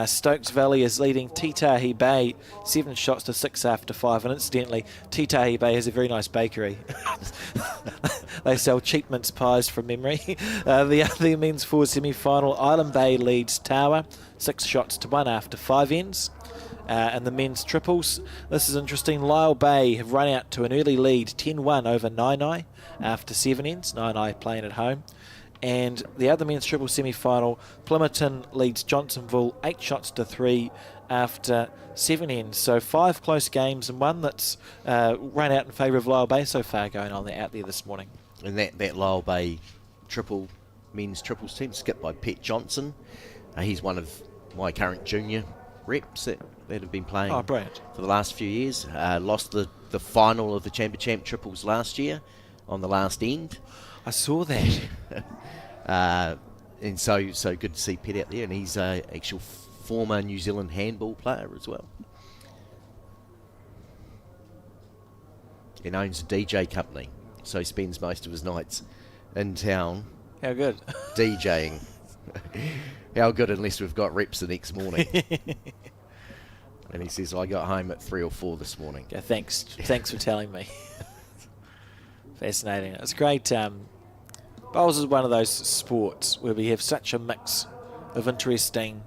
Stokes Valley is leading Titahi Bay 7-6 after 5. And incidentally, Titahi Bay has a very nice bakery. They sell cheap mince pies from memory. The other men's 4 semi-final, Island Bay leads Tower 6-1 after 5 ends. And the men's triples, this is interesting. Lyle Bay have run out to an early lead 10-1 over 9i after 7 ends. 9i playing at home. And the other men's triple semi-final, Plymerton leads Johnsonville 8-3 after 7 ends. So 5 close games and one that's run out in favour of Lyall Bay so far going on out there this morning. And that Lyall Bay men's triples team, skipped by Pete Johnson. He's one of my current junior reps that have been playing for the last few years. Lost the final of the Champ triples last year on the last end. I saw that. And so good to see Pete out there, and he's a actual former New Zealand handball player as well. And owns a DJ company, so he spends most of his nights in town. How good. DJing. How good, unless we've got reps the next morning. And he says, I got home at 3 or 4 this morning. Yeah, thanks for telling me. Fascinating. It's great. Bowls is one of those sports where we have such a mix of interesting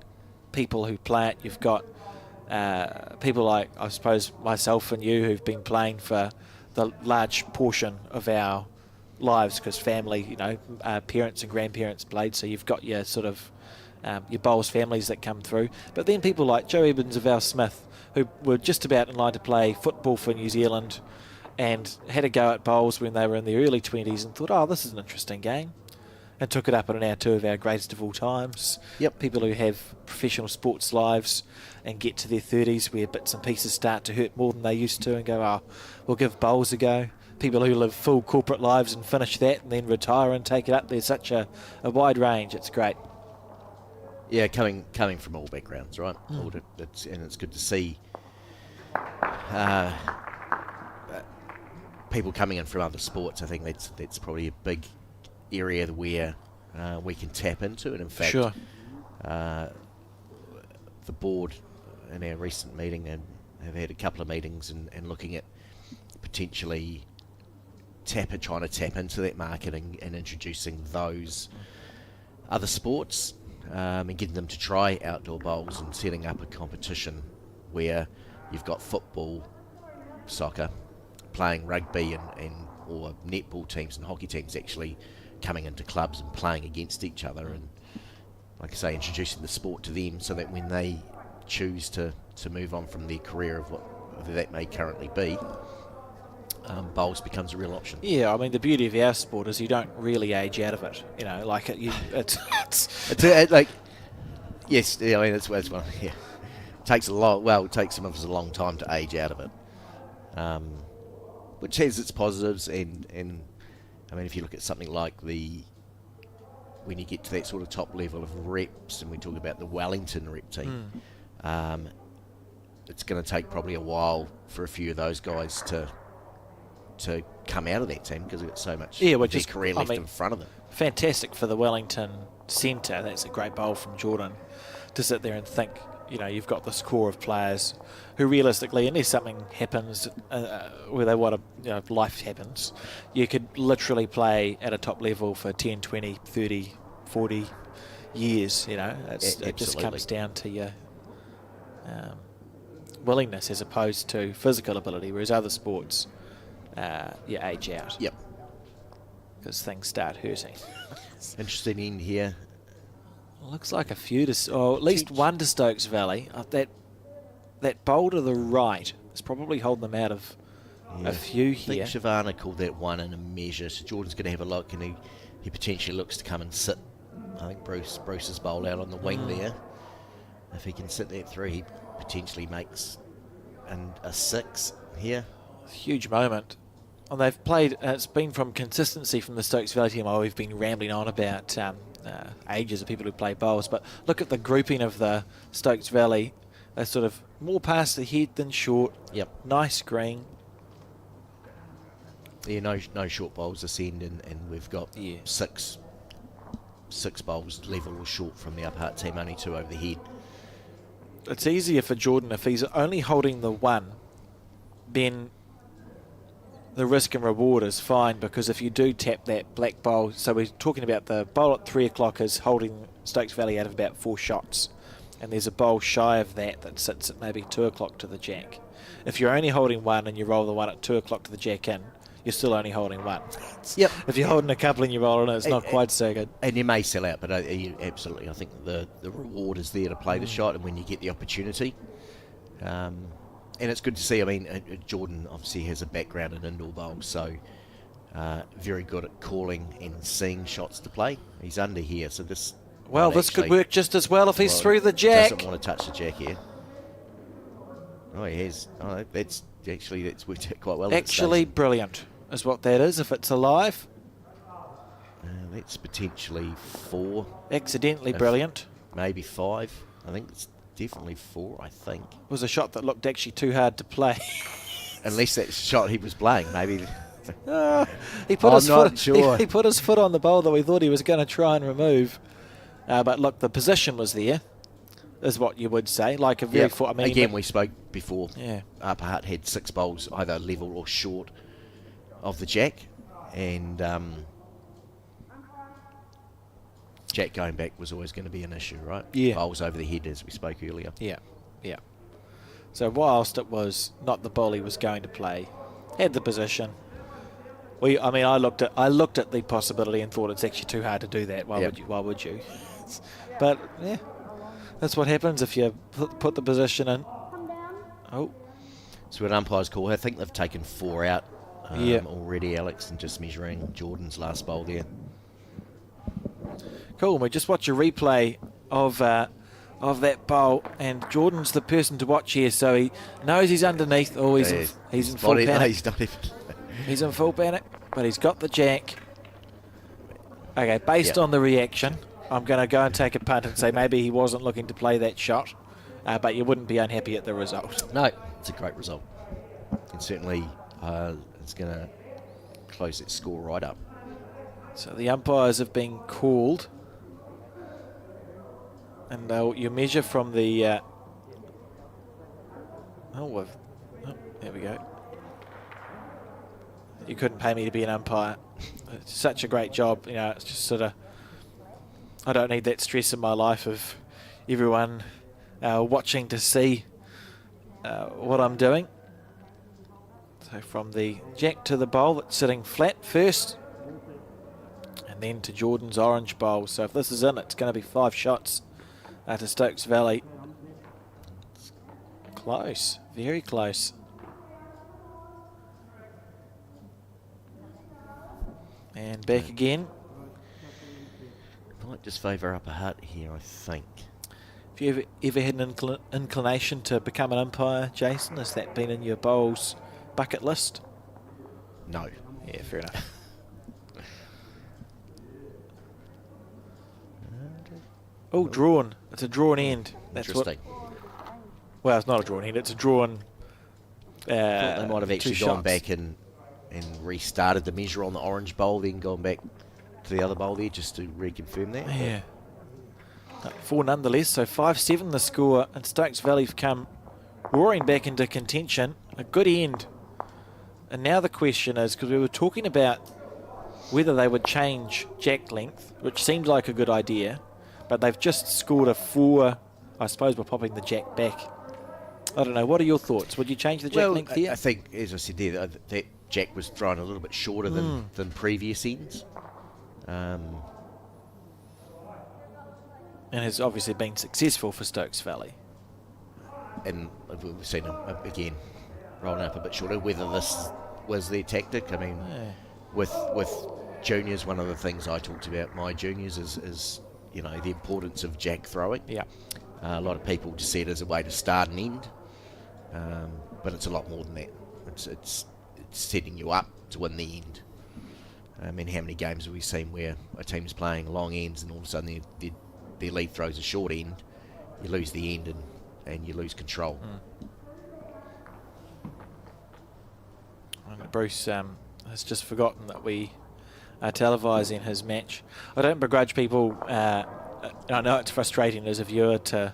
people who play it. You've got people like, I suppose, myself and you who've been playing for the large portion of our lives because family, parents and grandparents played. So you've got your sort of your bowls families that come through. But then people like Joe Evans of Al Smith, who were just about in line to play football for New Zealand and had a go at bowls when they were in their early 20s and thought, oh, this is an interesting game, and took it up in our 2 of our greatest of all times. Yep. People who have professional sports lives and get to their 30s where bits and pieces start to hurt more than they used to and go, oh, we'll give bowls a go. People who live full corporate lives and finish that and then retire and take it up. There's such a wide range. It's great. Yeah, coming from all backgrounds, right? And it's good to see people coming in from other sports. I think that's probably a big area where we can tap into. And in fact, sure. The board in our recent meeting have had a couple of meetings and looking at potentially trying to tap into that market and introducing those other sports and getting them to try outdoor bowls and setting up a competition where you've got football, soccer, playing rugby or netball teams and hockey teams actually coming into clubs and playing against each other, and like I say, introducing the sport to them so that when they choose to move on from their career of whatever that may currently be, bowls becomes a real option. Yeah, I mean, the beauty of our sport is you don't really age out of it. Yes, I mean, that's one. Yeah, it takes it takes some of us a long time to age out of it, which has its positives. And I mean, if you look at something like when you get to that sort of top level of reps, and we talk about the Wellington rep team, it's going to take probably a while for a few of those guys to come out of that team because they've got so much of their career left in front of them. Fantastic for the Wellington centre. That's a great bowl from Jordan to sit there and think, you've got this core of players who realistically, unless something happens where they want to, life happens, you could literally play at a top level for 10, 20, 30, 40 years. It just comes down to your willingness as opposed to physical ability, whereas other sports, you age out. Yep. Because things start hurting. Interesting in here. Looks like a few at least one to Stokes Valley. That bowl to the right is probably holding them out of a few here. I think Shavana called that one in a measure. So Jordan's going to have a look, and he potentially looks to come and sit. I think Bruce's bowl out on the wing there. If he can sit that through, he potentially makes a 6 here. Huge moment. And they've played, it's been from consistency from the Stokes Valley team. We've been rambling on about ages of people who play bowls, but look at the grouping of the Stokes Valley. They're sort of more past the head than short. Yep. Nice green. Yeah, no short bowls ascend, and we've got six bowls level or short from the upper heart team, only 2 over the head. It's easier for Jordan if he's only holding the 1, then the risk and reward is fine, because if you do tap that black bowl, so we're talking about the bowl at 3 o'clock is holding Stokes Valley out of about 4 shots, and there's a bowl shy of that sits at maybe 2 o'clock to the jack. If you're only holding 1 and you roll the 1 at 2 o'clock to the jack in, you're still only holding one. Yep. If you're holding a couple in your bowler, it's not quite so good. And you may sell out, but absolutely, I think the reward is there to play the shot, and when you get the opportunity. And it's good to see. I mean, Jordan obviously has a background in indoor bowls, so very good at calling and seeing shots to play. He's under here, so this... Well, this could work just as well if he's through the jack. Doesn't want to touch the jack here. Oh, he has. Oh, that's worked out quite well. Actually, brilliant is what that is, if it's alive. That's potentially 4. Accidentally brilliant. Maybe 5. I think it's definitely 4, I think. It was a shot that looked actually too hard to play. Unless that shot he was playing, maybe... He put I'm he put his foot on the bowl that we thought he was going to try and remove. But look, the position was there, is what you would say. Like a very I mean, again, we spoke before. Yeah. Upper Hutt had 6 bowls, either level or short of the jack, and jack going back was always going to be an issue, right? Yeah. Bowls over the head, as we spoke earlier. Yeah, yeah. So whilst it was not the bowl he was going to play, had the position. I looked at the possibility and thought it's actually too hard to do that. Why would you? But yeah, that's what happens if you put the position in. Oh, so an umpire's call. I think they've taken 4 out already, Alex, and just measuring Jordan's last bowl there. Cool. We just watch a replay of that bowl, and Jordan's the person to watch here. So he knows he's underneath. Oh, he's in full panic. No, he's not even. He's in full panic, but he's got the jack. Okay, based on the reaction, I'm going to go and take a punt and say maybe he wasn't looking to play that shot, but you wouldn't be unhappy at the result. No, it's a great result. And certainly it's going to close that score right up. So the umpires have been called. And you measure from the... there we go. You couldn't pay me to be an umpire. It's such a great job. It's just sort of... I don't need that stress in my life of everyone watching to see what I'm doing. So from the jack to the bowl that's sitting flat first. And then to Jordan's orange bowl. So if this is in, it's going to be 5 shots to Stokes Valley. Close. Very close. And back again. Might just favour Upper Hutt here, I think. Have you ever had an inclination to become an umpire, Jason? Has that been in your bowls bucket list? No. Yeah, fair enough. Oh, drawn. It's a drawn end. That's interesting. Well, it's not a drawn end. It's a drawn. I thought they might have actually gone back and restarted the measure on the orange bowl, then gone back to the other bowl there just to reconfirm that. Yeah. 4 nonetheless, so 5-7 the score, and Stokes Valley have come roaring back into contention. A good end. And now the question is, because we were talking about whether they would change jack length, which seemed like a good idea, but they've just scored a 4. I suppose we're popping the jack back. I don't know. What are your thoughts? Would you change the jack length here? I think, as I said there, that jack was thrown a little bit shorter than previous ends. And has obviously been successful for Stokes Valley. And we've seen them, again, rolling up a bit shorter. Whether this was their tactic, I mean, with juniors, one of the things I talked about, my juniors, is the importance of jack throwing. Yeah. A lot of people just see it as a way to start an end, but it's a lot more than that. It's setting you up to win the end. I mean, how many games have we seen where a team's playing long ends and all of a sudden their lead throws a short end, you lose the end and you lose control. Bruce has just forgotten that we are televising his match. I don't begrudge people. I know it's frustrating as a viewer to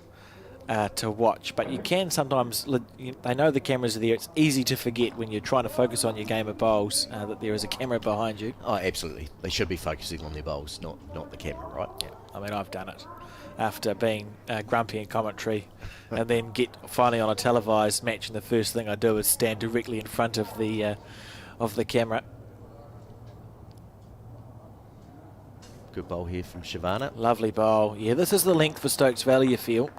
watch, but you can sometimes. They know the cameras are there. It's easy to forget when you're trying to focus on your game of bowls that there is a camera behind you. Oh, absolutely. They should be focusing on their bowls, not the camera, right? Yeah. I mean, I've done it after being grumpy in commentary, and then get finally on a televised match, and the first thing I do is stand directly in front of the camera. Good bowl here from Shavana. Lovely bowl. Yeah, this is the length for Stokes Valley, you feel.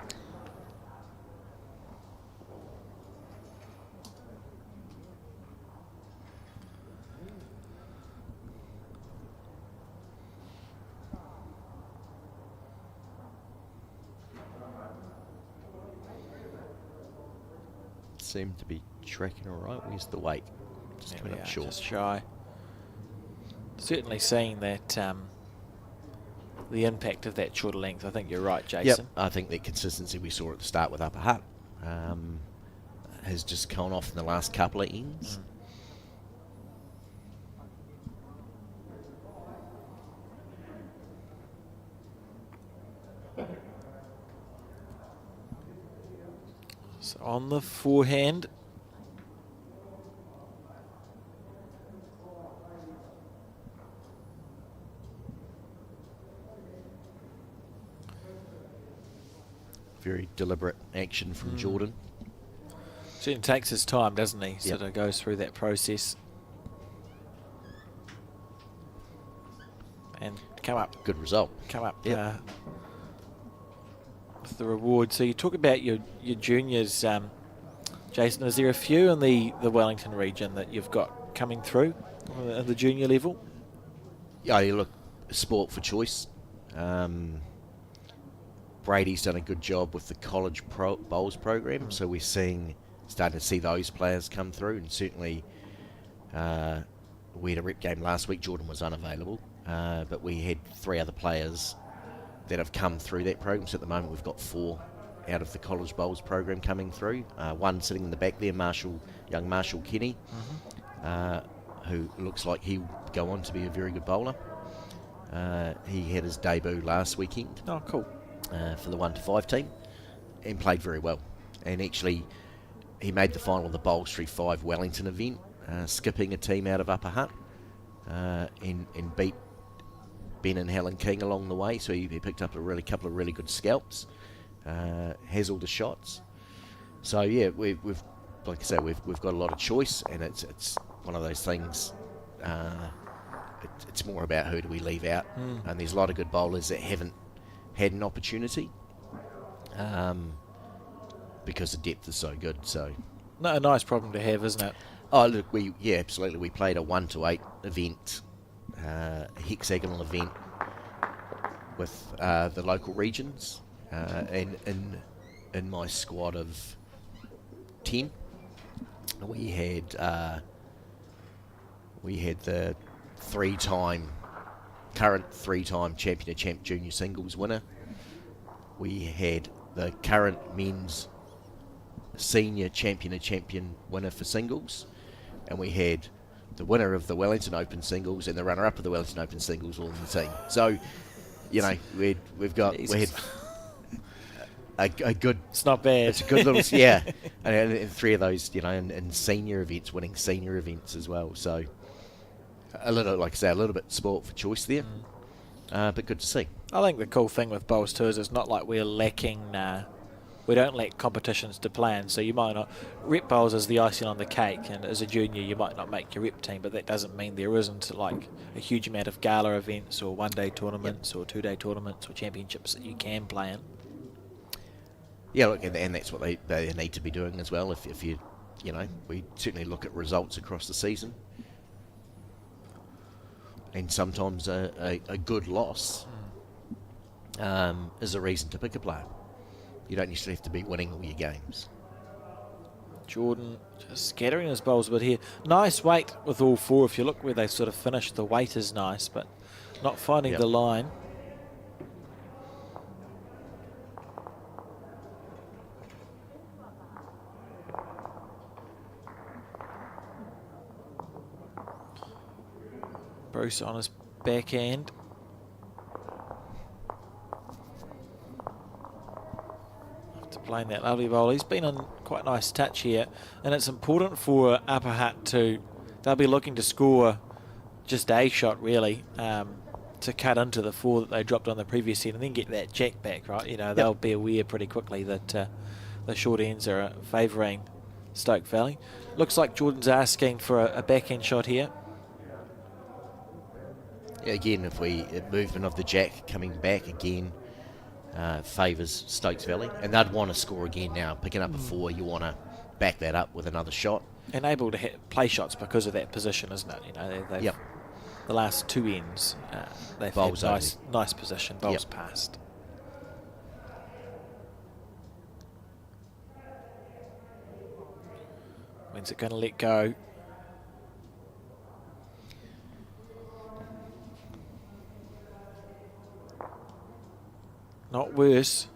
Seem to be tracking all right. Where's the weight? Just coming up short. Just shy. Certainly seeing that the impact of that shorter length. I think you're right, Jason. Yep. I think the consistency we saw at the start with Upper Hutt has just gone off in the last couple of ends. So on the forehand. Very deliberate action from Jordan. Certainly takes his time, doesn't he? Yep. Sort of goes through that process. And come up. Good result. Come up. Yep. With the reward. So you talk about your juniors, Jason. Is there a few in the Wellington region that you've got coming through at the junior level? Yeah, you look, sport for choice. Brady's done a good job with the college bowls program, so we're starting to see those players come through, and certainly we had a rep game last week. Jordan was unavailable, but we had 3 other players that have come through that program. So at the moment we've got 4 out of the college bowls program coming through. One sitting in the back there, young Marshall Kenny, who looks like he'll go on to be a very good bowler. He had his debut last weekend. Oh, cool. For the 1 to 5 team, and played very well. And actually, he made the final of the Bowl Street 5 Wellington event, skipping a team out of Upper Hutt, and beat Ben and Helen King along the way. So he picked up a couple of really good scalps, has all the shots. So yeah, we've like I say, we've got a lot of choice, and it's one of those things. It's more about who do we leave out, and there's a lot of good bowlers that haven't had an opportunity because the depth is so good. So No, a nice problem to have, isn't it? oh look, absolutely, we played a 1 to 8 event, a hexagonal event with the local regions, and in my squad of 10 we had the current 3-time champion of champ junior singles winner. We had the current men's senior champion of champion winner for singles, and we had the winner of the Wellington Open singles and the runner-up of the Wellington Open singles all in the team. So, you know, we had a good. It's not bad. It's a good little and 3 of those, you know, in senior events, winning senior events as well. So. A little, like I say, a little bit sport for choice there, but good to see. I think the cool thing with bowls too is it's not like we're lacking. We don't lack competitions to plan. So you might not rep bowls as the icing on the cake, and as a junior you might not make your rep team, but that doesn't mean there isn't like a huge amount of gala events or 1-day tournaments or 2-day tournaments or championships that you can play in. Yeah, look, and that's what they need to be doing as well. If you know, we certainly look at results across the season. And sometimes a good loss is a reason to pick a player. You don't necessarily have to be winning all your games. Jordan just scattering his bowls a bit here. Nice weight with all 4. If you look where they sort of finished, the weight is nice, but not finding the line. Bruce on his backhand. After playing that lovely bowl, he's been in quite a nice touch here, and it's important for Upper Hutt they'll be looking to score just a shot really, to cut into the 4 that they dropped on the previous set and then get that jack back, right? You know, they'll be aware pretty quickly that the short ends are favouring Stokes Valley. Looks like Jordan's asking for a backhand shot here. Again, if movement of the jack coming back again favours Stokes Valley, and they'd want to score again now. Picking up a 4, you want to back that up with another shot. And able to hit play shots because of that position, isn't it? You know, they've the last 2 ends, they've Bowls had nice position, bowls passed. When's it going to let go? Not worse.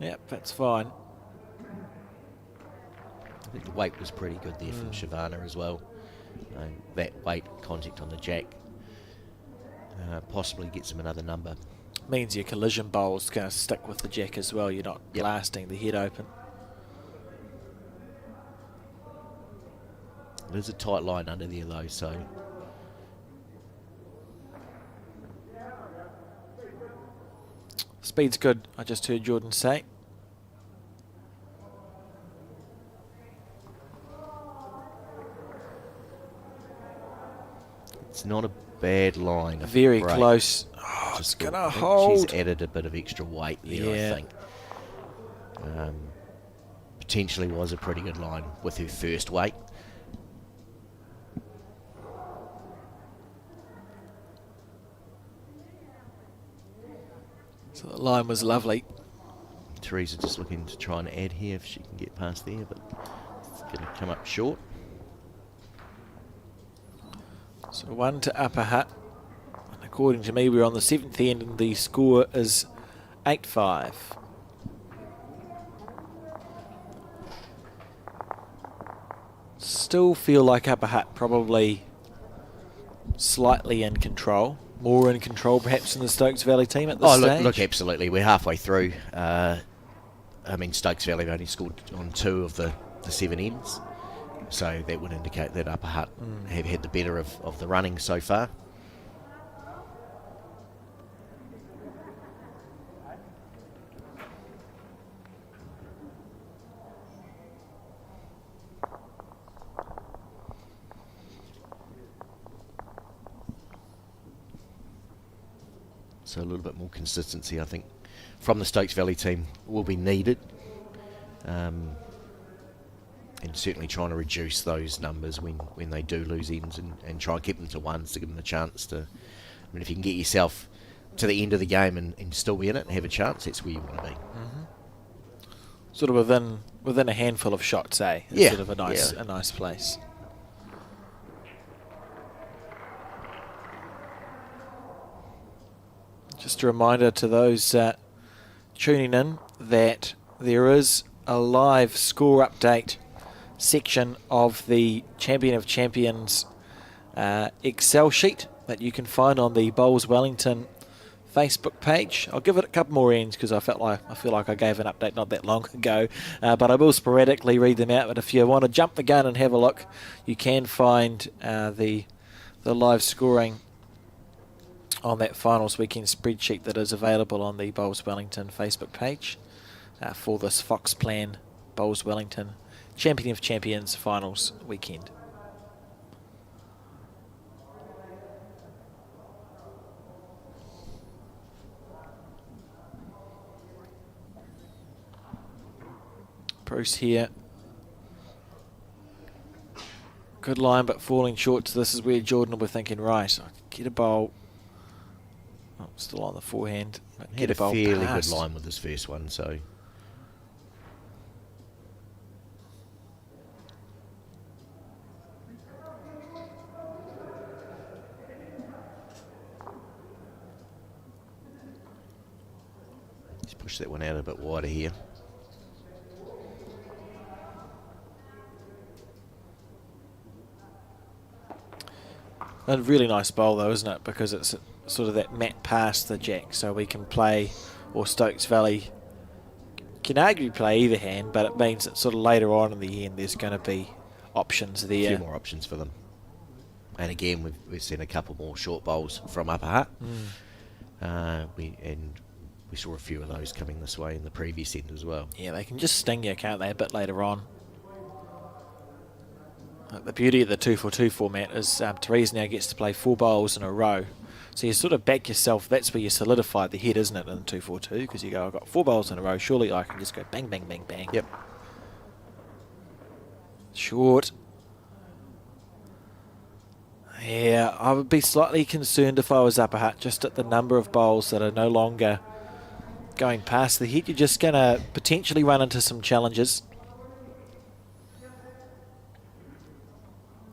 Yep, that's fine. I think the weight was pretty good there from Shavana as well. That weight contact on the jack possibly gets him another number. Means your collision bowl's going to stick with the jack as well. You're not blasting the head open. There's a tight line under there though, so speed's good, I just heard Jordan say. it's not a bad line. Very Break. close. Oh, it's Just going I to think hold. She's added a bit of extra weight there, Yeah. I think. Potentially was a pretty good line with her first weight. So the line was lovely. Teresa just looking to try and add here if she can get past there, but it's going to come up short. So 1 to upper hut. And according to me, we're on the 7th end and the score is 8-5. Still feel like upper hut probably slightly in control. More in control perhaps than the Stokes Valley team at this stage. Look, absolutely. We're halfway through. I mean, Stokes Valley have only scored on 2 of the 7 ends. So that would indicate that Upper Hutt have had the better of the running so far. So a little bit more consistency, I think, from the Stokes Valley team will be needed. And certainly trying to reduce those numbers when they do lose ends and try and keep them to ones to give them the chance to... I mean, if you can get yourself to the end of the game and still be in it and have a chance, that's where you want to be. Mm-hmm. Sort of within a handful of shots, eh? It's Yeah. sort of a nice place. Just a reminder to those tuning in that there is a live score update section of the Champion of Champions Excel sheet that you can find on the Bowls Wellington Facebook page. I'll give it a couple more ends because I feel like I gave an update not that long ago, but I will sporadically read them out. But if you want to jump the gun and have a look, you can find the live scoring on that finals weekend spreadsheet that is available on the Bowls Wellington Facebook page for this Fox Plan Bowls Wellington Champion of Champions finals weekend. Bruce here. Good line, but falling short. So this is where Jordan will be thinking, right, I get a bowl. Oh, still on the forehand. But He had a bowl fairly past. good line with his first one, so... Let's push that one out a bit wider here. A really nice bowl though, isn't it? Because it's sort of that mat past the jack, so we can play, or Stokes Valley can arguably play either hand, but it means that sort of later on in the end there's going to be options there. A few more options for them. And again, we've seen a couple more short bowls from Upper Hutt. We saw a few of those coming this way in the previous end as well. Yeah, they can just sting you, can't they, a bit later on. The beauty of the 2-4-2 format is Therese now gets to play 4 bowls in a row. So you sort of back yourself. That's where you solidify the head, isn't it, in 2-4-2? Because you go, I've got 4 bowls in a row. Surely I can just go bang, bang, bang, bang. Yep. Short. Yeah, I would be slightly concerned if I was Upper Hutt, just at the number of bowls that are no longer going past the head. You're just going to potentially run into some challenges.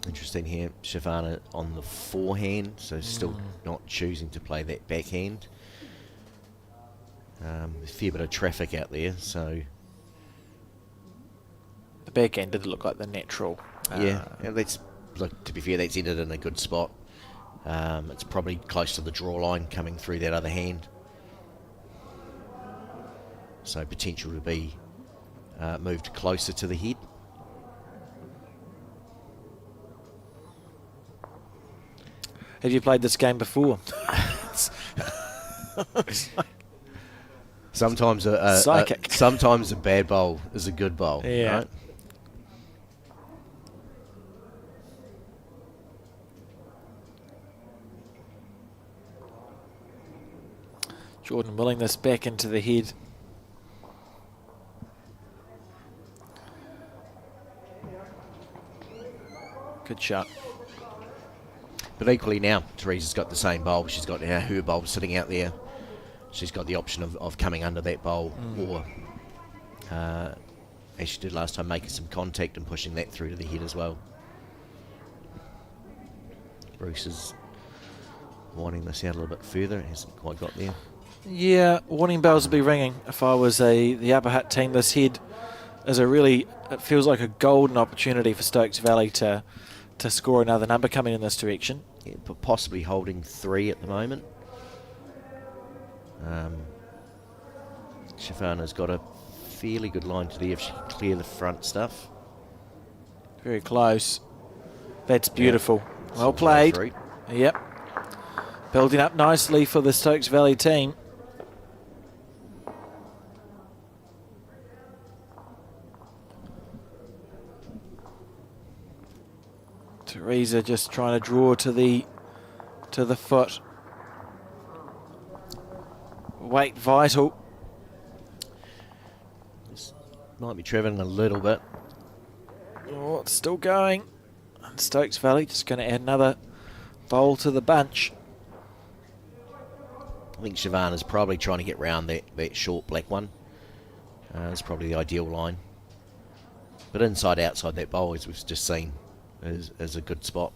Interesting here, Shavana on the forehand, so still not choosing to play that backhand. A fair bit of traffic out there, so... The backhand did look like the natural. Yeah, and that's, look, to be fair, that's ended in a good spot. It's probably close to the draw line coming through that other hand. So potential to be moved closer to the head. Have you played this game before? Sometimes Psychic. sometimes a bad bowl is a good bowl. Yeah. Right? Jordan willing this back into the head. Good shot. But equally now, Teresa's got the same bowl. She's got now her bowl sitting out there. She's got the option of coming under that bowl or, as she did last time, making some contact and pushing that through to the head as well. Bruce is wanting this out a little bit further. It hasn't quite got there. Yeah, warning bells would be ringing if I was the Upper Hutt team. This head is it feels like a golden opportunity for Stokes Valley to score another number coming in this direction. Yeah, but possibly holding 3 at the moment. Shavana's got a fairly good line to there if she can clear the front stuff. Very close. That's beautiful. Yeah. Well played. 3. Yep. Building up nicely for the Stokes Valley team. Teresa just trying to draw to the foot. Weight vital. This might be travelling a little bit. Oh, it's still going. And Stokes Valley just going to add another bowl to the bunch. I think Shavana's probably trying to get round that short black one. It's probably the ideal line. But inside, outside that bowl, as we've just seen, is a good spot.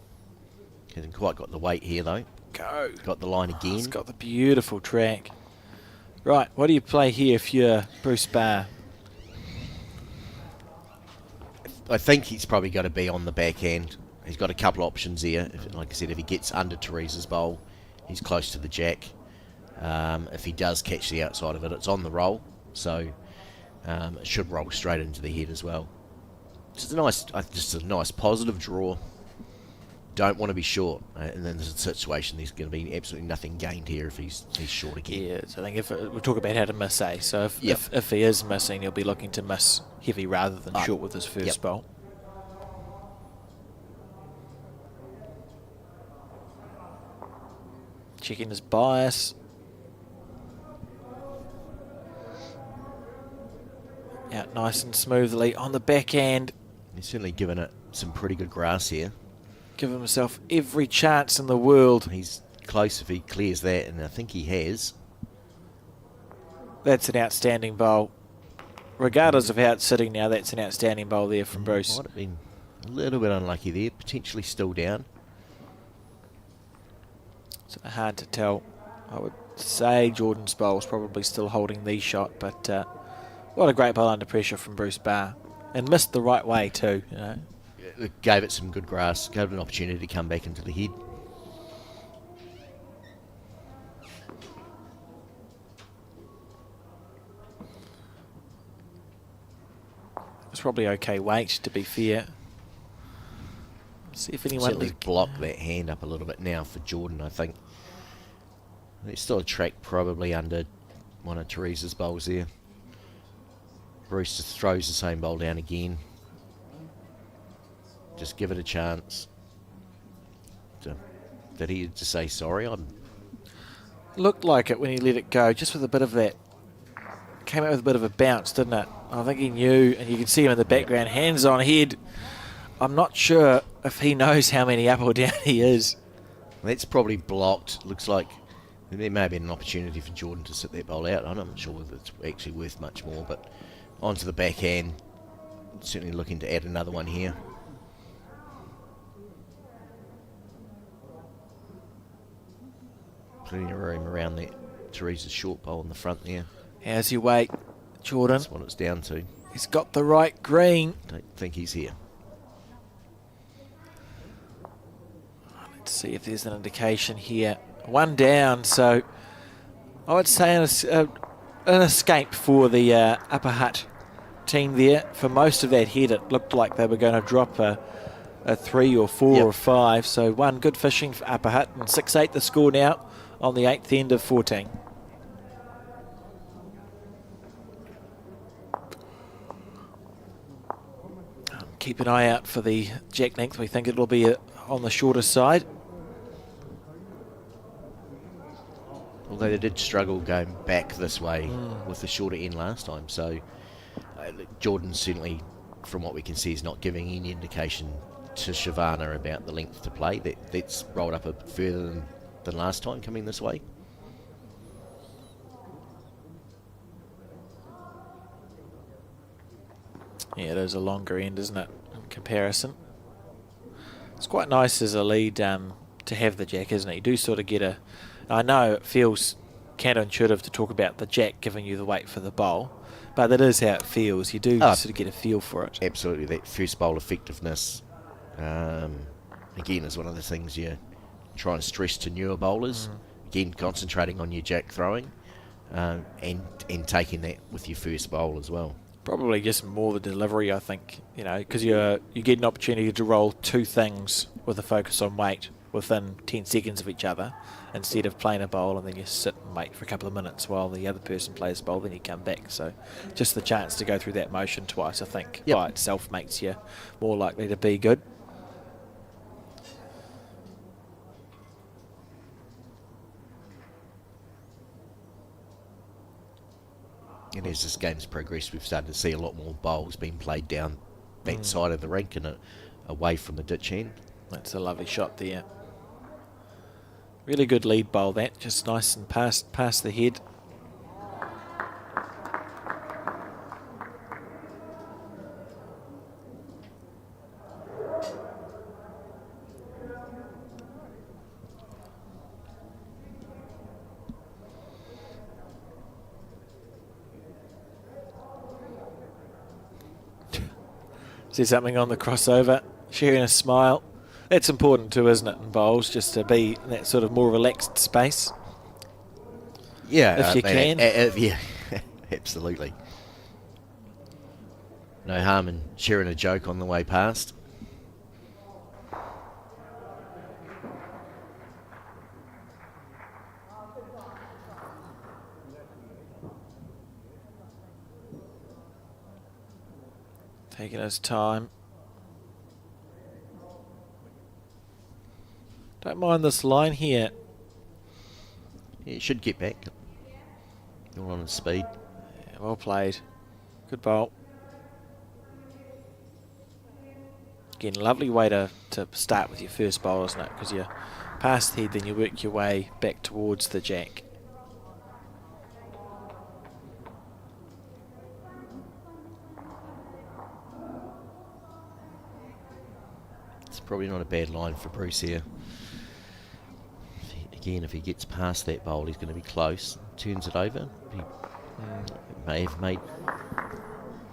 Hasn't quite got the weight here, though. Go. Got the line again. It's got the beautiful track. Right, what do you play here if you're Bruce Barr? I think he's probably going to be on the backhand. He's got a couple of options here. Like I said, if he gets under Teresa's bowl, he's close to the jack. If he does catch the outside of it, it's on the roll. So it should roll straight into the head as well. Just a nice positive draw. Don't want to be short. And then there's a situation there's going to be absolutely nothing gained here if he's short again. Yeah, so I think we'll talk about how to miss, eh? So if he is missing, he'll be looking to miss heavy rather than short with his first bowl. Checking his bias. Yeah, nice and smoothly on the backhand. He's certainly given it some pretty good grass here. Give himself every chance in the world. He's close if he clears that, and I think he has. That's an outstanding bowl. Regardless of how it's sitting now, that's an outstanding bowl there from Bruce. Might have been a little bit unlucky there, potentially still down. It's hard to tell. I would say Jordan's bowl's probably still holding the shot, but what a great bowl under pressure from Bruce Barr. And missed the right way too, you know. It gave it some good grass, gave it an opportunity to come back into the head. It's probably okay weight, to be fair. See if anyone... Certainly block that hand up a little bit now for Jordan, I think. There's still a track probably under one of Teresa's bowls there. Bruce just throws the same bowl down again. just give it a chance. Did he just say sorry? Looked like it when he let it go, just with a bit of that. Came out with a bit of a bounce, didn't it? I think he knew, and you can see him in the background, hands on head. I'm not sure if he knows how many up or down he is. That's probably blocked. Looks like there may have been an opportunity for Jordan to sit that bowl out. I'm not sure whether it's actually worth much more, but onto the backhand. Certainly looking to add another one here. Plenty of room around that Teresa's short bowl in the front there. How's your weight, Jordan? That's what it's down to. He's got the right green. Don't think he's here. Let's see if there's an indication here. One down, so I would say an escape for the Upper Hutt team there. For most of that head, it looked like they were going to drop a 3 or 4 or 5. So one good fishing for Upper Hutt, and 6-8 the score now on the 8th end of 14. Keep an eye out for the jack length. We think it'll be on the shorter side. Although they did struggle going back this way with the shorter end last time. So Jordan certainly, from what we can see, is not giving any indication to Shavana about the length to play. That's rolled up a bit further than last time coming this way. Yeah, it is a longer end, isn't it, in comparison? It's quite nice as a lead to have the jack, isn't it? You do sort of get a... I know it feels counterintuitive to talk about the jack giving you the weight for the bowl, but that is how it feels. You do sort of get a feel for it. Absolutely. That first bowl effectiveness, again, is one of the things you try and stress to newer bowlers. Again, concentrating on your jack throwing and taking that with your first bowl as well. Probably just more the delivery, I think, because you get an opportunity to roll two things with a focus on weight within 10 seconds of each other, instead of playing a bowl and then you sit and wait for a couple of minutes while the other person plays a bowl, then you come back. So just the chance to go through that motion twice, I think, by itself makes you more likely to be good. And as this game's progressed, we've started to see a lot more bowls being played down that side of the rink and away from the ditch end. That's a lovely shot there. Really good lead bowl, that. Just nice and past the head. See something on the crossover, sharing a smile. That's important too, isn't it, in bowls, just to be in that sort of more relaxed space. Yeah, if you can. Yeah, absolutely. No harm in sharing a joke on the way past. Taking his time. Don't mind this line here. Yeah, he should get back. All on his speed. Yeah, well played. Good bowl. Again, lovely way to start with your first bowl, isn't it? Because you're past the head, then you work your way back towards the jack. It's probably not a bad line for Bruce here. Again, if he gets past that bowl, he's going to be close. Turns it over. He may have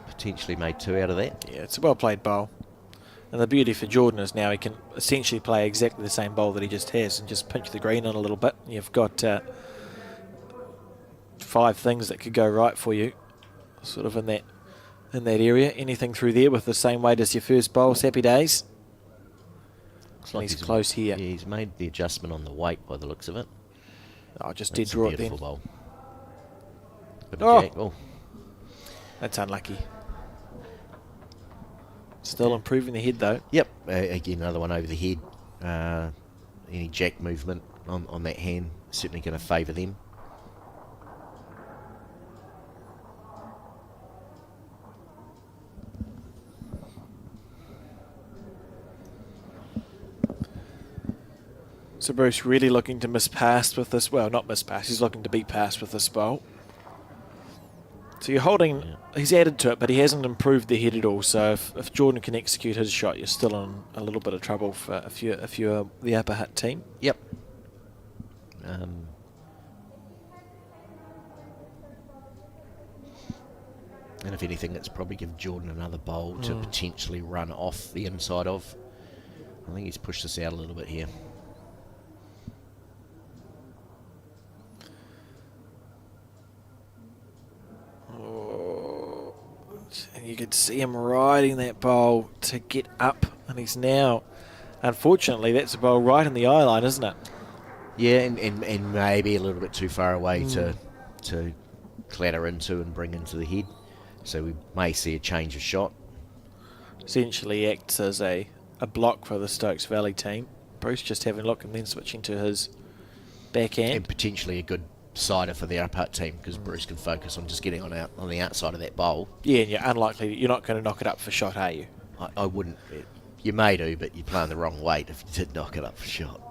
potentially made 2 out of that. Yeah, it's a well played bowl. And the beauty for Jordan is now he can essentially play exactly the same bowl that he just has and just pinch the green in a little bit. You've got 5 things that could go right for you, sort of in that area. Anything through there with the same weight as your first bowl, happy days. Looks like he's close here. Yeah, he's made the adjustment on the weight by the looks of it. I just did draw it then. Bowl. Oh, that's unlucky. Still improving the head, though. Yep, again, another one over the head. Any jack movement on that hand certainly going to favour them. So Bruce really looking to miss past with this. Well, not miss past. He's looking to beat past with this bowl. So you're holding. Yeah. He's added to it, but he hasn't improved the head at all. So if Jordan can execute his shot, you're still in a little bit of trouble for if you're the upper hut team. Yep. And if anything, it's probably give Jordan another bowl to potentially run off the inside of. I think he's pushed this out a little bit here. And you could see him riding that bowl to get up, and he's now, unfortunately, that's a bowl right in the eye line, isn't it? Yeah, and maybe a little bit too far away to clatter into and bring into the head. So we may see a change of shot. Essentially acts as a block for the Stokes Valley team. Bruce just having a look and then switching to his backhand. And potentially a good sider for the upper team because Bruce can focus on just getting on the outside of that bowl. Yeah, and you're unlikely that you're not going to knock it up for shot, are you? I wouldn't. You may do, but you're playing the wrong weight if you did knock it up for shot.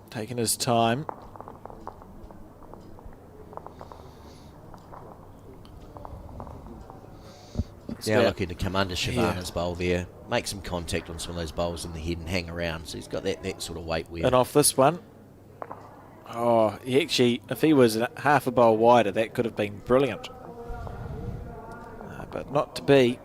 Taking his time. Now looking to come under Shivana's bowl there. Make some contact on some of those bowls in the head and hang around. So he's got that sort of weight where... And off this one. Oh, he actually, if he was half a bowl wider, that could have been brilliant. But not to be.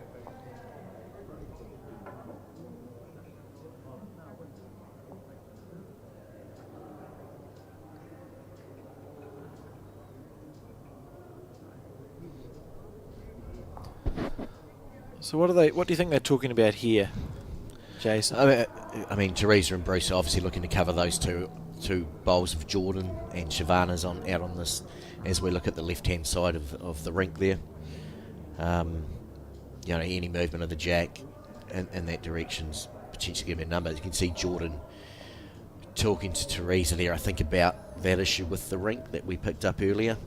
So what do you think they're talking about here, Jason? I mean, Teresa and Bruce are obviously looking to cover those two bowls of Jordan and Shivana's out on this as we look at the left-hand side of the rink there. Any movement of the jack in that direction's potentially give me a number. You can see Jordan talking to Teresa there, I think, about that issue with the rink that we picked up earlier.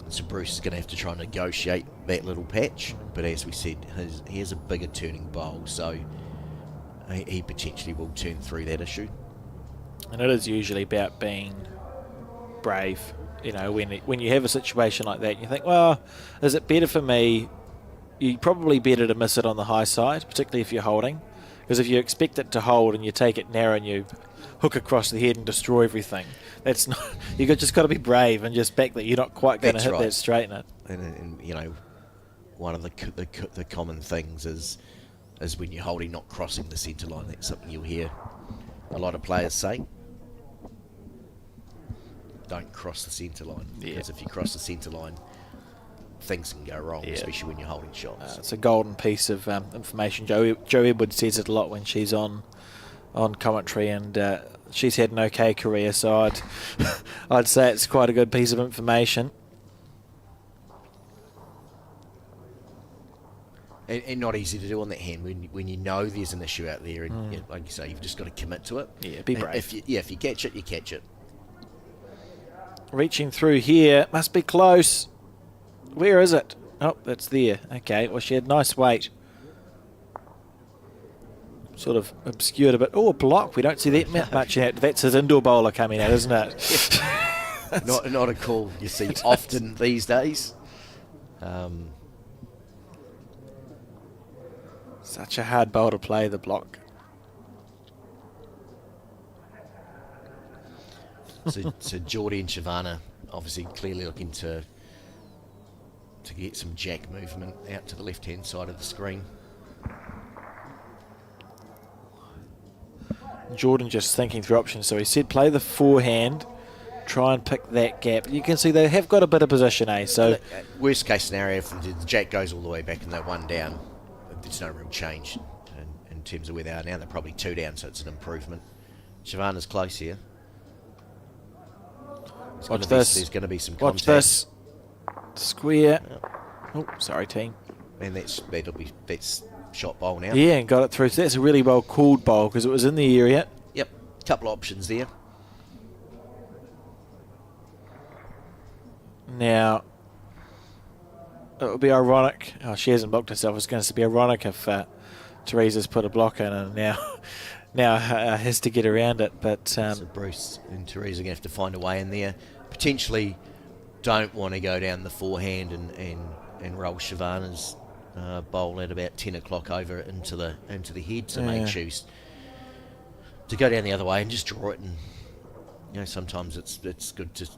So Bruce is going to have to try and negotiate that little patch. But as we said, he has a bigger turning bowl, so he potentially will turn through that issue. And it is usually about being brave. When you have a situation like that, you think, well, is it better for me? You're probably better to miss it on the high side, particularly if you're holding. Because if you expect it to hold and you take it narrow and you hook across the head and destroy everything, that's not. You've just got to be brave and just back that you're not quite going to hit that straight in it. And one of the common things is when you're holding, not crossing the centre line. That's something you'll hear a lot of players say. Don't cross the centre line, because if you cross the centre line, things can go wrong, especially when you're holding shots. It's a golden piece of information. Jo Edwards says it a lot when she's on commentary, and she's had an okay career, so I'd say it's quite a good piece of information. And not easy to do on that hand when you know there's an issue out there, and like you say, you've just got to commit to it. Yeah, be brave. If you catch it, you catch it. Reaching through here, must be close. Where is it? Oh, that's there. Okay, well, she had nice weight. Sort of obscured a bit. Oh, a block. We don't see that much out. That's his indoor bowler coming out, isn't it? not a call you see often these days. Such a hard bowl to play, the block. So Geordie and Shivana obviously clearly looking to get some jack movement out to the left-hand side of the screen. Jordan just thinking through options. So he said play the forehand, try and pick that gap. You can see they have got a bit of position, eh? So worst case scenario, if the jack goes all the way back and they're 1 down, there's no real change in terms of where they are now. They're probably 2 down, so it's an improvement. Shavana's close here. Watch this. There's going to be some Watch contact. this. Square. Oh, sorry, team. And that's shot bowl now. Yeah, and got it through. So that's a really well called bowl because it was in the area. Yep, couple of options there. Now, it would be ironic. Oh, she hasn't blocked herself. It's going to be ironic if Teresa's put a block in and now has to get around it. But so Bruce and Teresa are going to have to find a way in there. Potentially don't want to go down the forehand and roll Shavana's bowl at about 10 o'clock over into the head. So may choose to go down the other way and just draw it. And sometimes it's good to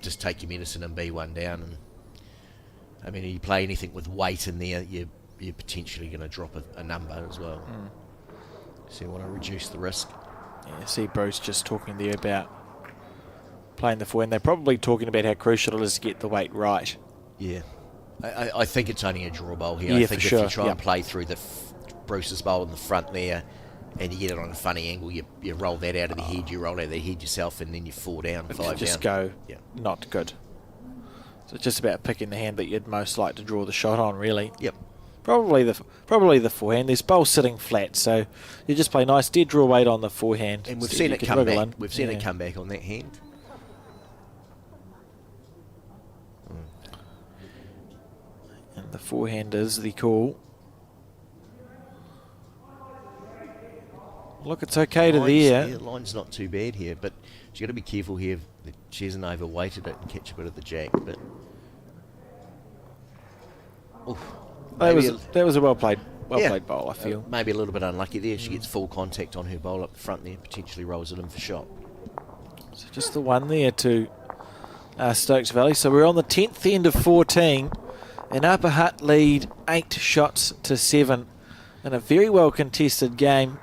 just take your medicine and be 1 down. And I mean, you play anything with weight in there, you're potentially going to drop a number as well. So you want to reduce the risk. Yeah, see Bruce just talking there about playing the forehand. They're probably talking about how crucial it is to get the weight right. Yeah. I think it's only a draw bowl here. Yeah, I think for if sure. you try and play through Bruce's bowl in the front there and you get it on a funny angle, you roll that out of the head, you roll out of the head yourself, and then you 4 down, 5 down. Just go not good. So it's just about picking the hand that you'd most like to draw the shot on, really. Yep. Probably the forehand. This bowl's sitting flat, so you just play nice dead draw weight on the forehand. And we've so seen you it can come wriggle back. in. We've seen it come back on that hand. And the forehand is the call. Look, it's okay to there. Yeah, line's not too bad here, but she's got to be careful here that she hasn't overweighted it and catch a bit of the jack. But that was a well played bowl, I feel. Maybe a little bit unlucky there. She gets full contact on her bowl up the front there, potentially rolls it in for shot. So just the one there to Stokes Valley. So we're on the 10th end of 14. And Upper Hutt lead 8 shots to 7 in a very well contested game.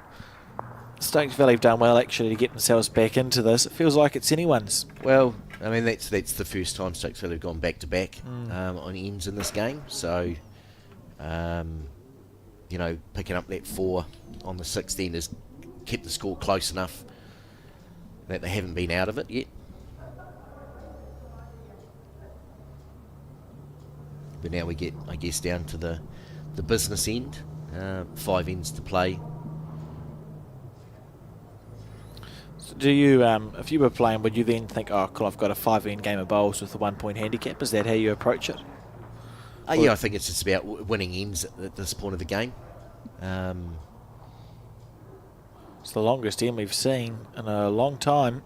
Stokes Valley have done well actually to get themselves back into this. It feels like it's anyone's. Well, I mean that's the first time Stokes Valley have gone back to back on ends in this game. So, picking up that 4 on the 6th end has kept the score close enough that they haven't been out of it yet. But now we get, I guess, down to the business end. 5 ends to play. So do you, if you were playing, would you then think, oh, cool, I've got a 5-end game of bowls with a 1-point handicap? Is that how you approach it? Yeah, I think it's just about winning ends at this point of the game. It's the longest end we've seen in a long time.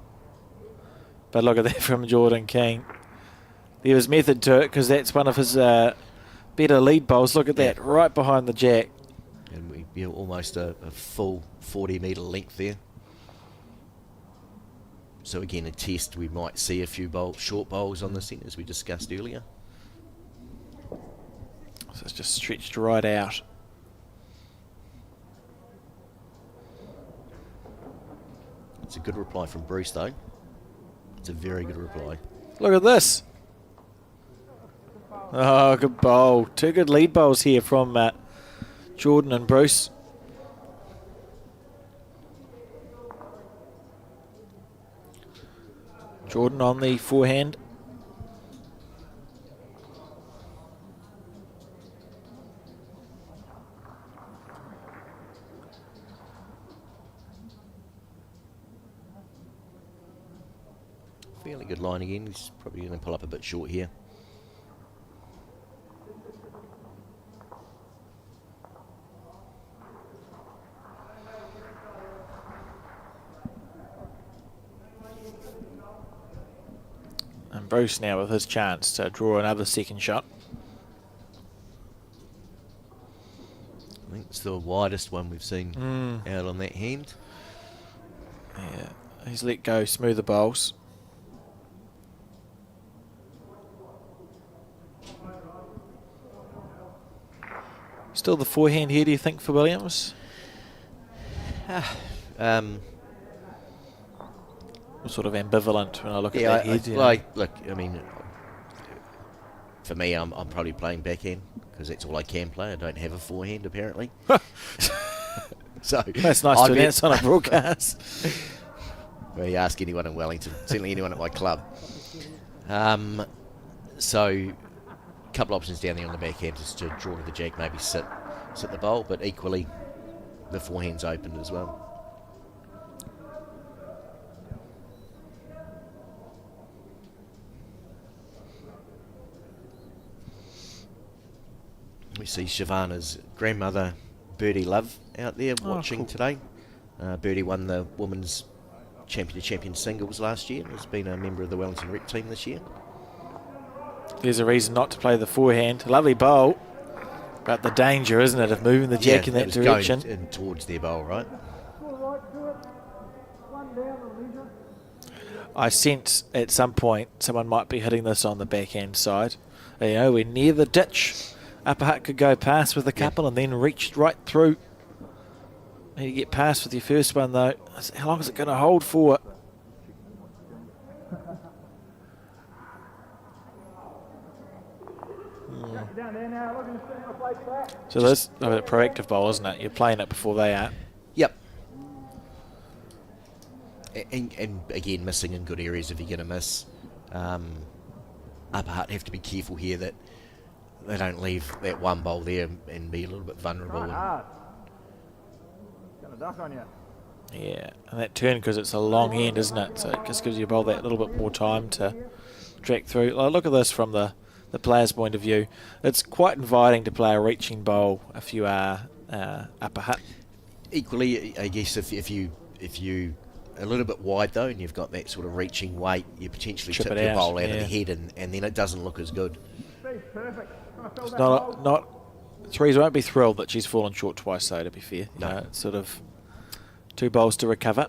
But look at that from Jordan King. There was method to it because that's one of his better lead bowls. Look at that, right behind the jack. And we almost a full 40-metre length there. So again, a test, we might see a few short bowls on this end, as we discussed earlier. So it's just stretched right out. It's a good reply from Bruce, though. It's a very good reply. Look at this. Oh, good bowl. 2 good lead bowls here from Jordan and Bruce. Jordan on the forehand. Fairly good line again. He's probably going to pull up a bit short here. And Bruce now with his chance to draw another second shot. I think it's the widest one we've seen out on that hand. Yeah, he's let go smoother bowls. Still the forehand here, do you think, for Williams? sort of ambivalent when I look at Yeah, that head. look, I mean, for me, I'm probably playing backhand because that's all I can play. I don't have a forehand, apparently. So That's nice to announce on a broadcast. Well, you ask anyone in Wellington, certainly anyone at my club. So, a couple options down there on the backhand is to draw to the jack, maybe sit the bowl, but equally, the forehand's open as well. We see Shavana's grandmother, Birdie Love, out there watching cool. today. Birdie won the women's champion singles last year and has been a member of the Wellington rep team this year. There's a reason not to play the forehand. Lovely bowl, but the danger, isn't it, of moving the jack in that direction? Going in towards their bowl, right? I sense at some point someone might be hitting this on the backhand side. You know, we're near the ditch. Upper Hutt could go past with a couple and then reach right through. Need to get past with your first one, though. How long is it going to hold for? So this is a proactive bowl, isn't it? You're playing it before they are. Yep. And again, missing in good areas if you're going to miss. Upper Hutt have to be careful here that they don't leave that one bowl there and be a little bit vulnerable. Yeah, and that turn, because it's a long end, isn't it? So it just gives your bowl that little bit more time to track through. Oh, look at this from the player's point of view. It's quite inviting to play a reaching bowl if you are Upper Hutt. Equally, I guess if you a little bit wide though, and you've got that sort of reaching weight, you potentially Chip tip it your out, bowl out yeah. of the head, and then it doesn't look as good. It's not threes won't be thrilled that she's fallen short twice, though, to be fair. No. You know, it's sort of 2 bowls to recover.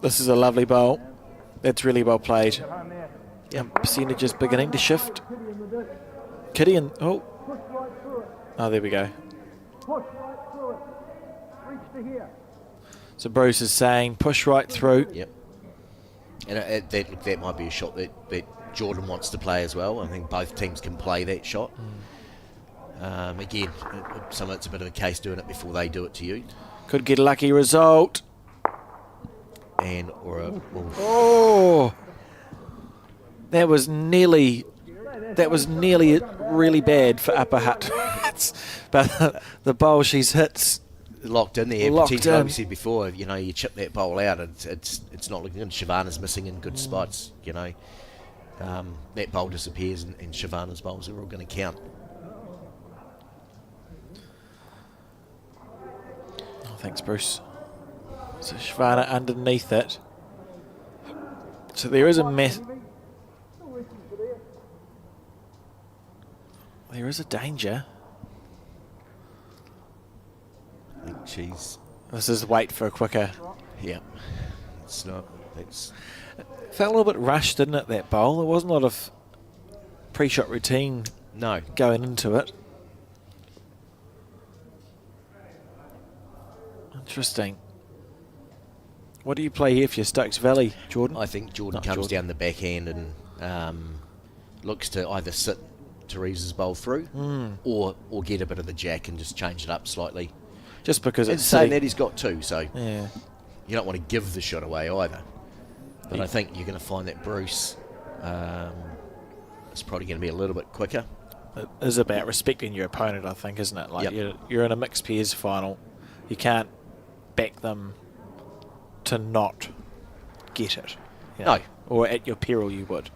This is a lovely bowl. That's really well played. Yeah, percentage is beginning to shift. Kitty and oh, there we go. So Bruce is saying push right through. Yep. And that might be a shot that Jordan wants to play as well. I think both teams can play that shot. Again, some of it's a bit of a case doing it before they do it to you. Could get a lucky result. That was nearly really bad for Upper Hutt. But the bowl she's hit's locked in there. Locked Potentially, in. like we said before, you know, you chip that bowl out, and it's not looking good. Shavana's missing in good spots. You know, that bowl disappears, and Shavana's bowls are all going to count. Oh, thanks, Bruce. So Shavana underneath it. So there is a mess. There is a danger. I think she's... This is wait for a quicker. Yeah. It's not... It's... Felt a little bit rushed, didn't it, that bowl? There wasn't a lot of pre-shot routine going into it. Interesting. What do you play here for your Stokes Valley, Jordan? I think Jordan comes down the backhand and looks to either sit Teresa's bowl through or get a bit of the jack and just change it up slightly. Just because And it's saying sitting- that he's got 2, so Yeah. you don't want to give the shot away either. But I think you're going to find that Bruce is probably going to be a little bit quicker. It is about respecting your opponent, I think, isn't it? Like Yep. you're in a mixed pairs final. You can't back them to not get it. You know? No. Or at your peril you would.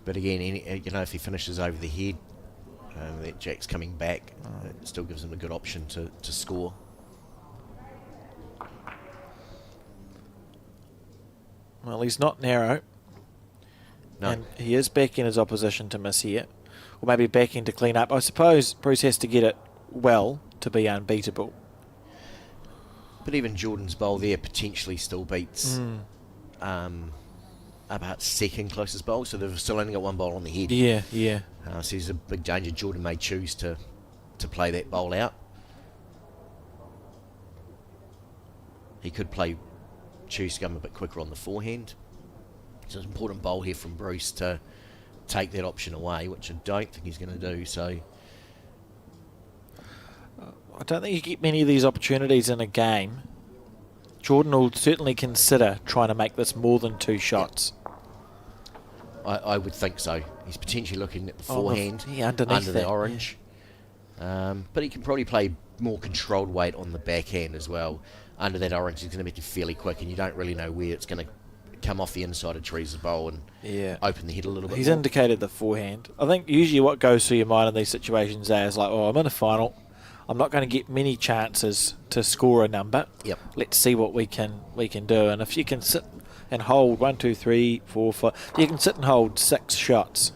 But again, if he finishes over the head, that jack's coming back. It still gives him a good option to score. Well, he's not narrow. No. And he is backing his opposition to miss here. Or maybe backing to clean up. I suppose Bruce has to get it well to be unbeatable. But even Jordan's bowl there potentially still beats Upper about second closest bowl, so they've still only got one bowl on the head. Yeah, yeah. So there's a big danger Jordan may choose to play that bowl out. He could choose to come a bit quicker on the forehand. It's an important bowl here from Bruce to take that option away, which I don't think he's going to do. So I don't think you get many of these opportunities in a game. Jordan will certainly consider trying to make this more than 2 shots. I would think so. He's potentially looking at the forehand underneath under the that, orange. But he can probably play more controlled weight on the backhand as well. Under that orange, he's going to make it fairly quick, and you don't really know where it's going to come off the inside of Teresa's bowl and open the head a little bit He's more. indicated the forehand. I think usually what goes through your mind in these situations is like, oh, I'm in a final. I'm not going to get many chances to score a number. Yep. Let's see what we can do. And if you can sit and hold 1, 2, 3, 4, 5, you can sit and hold 6 shots.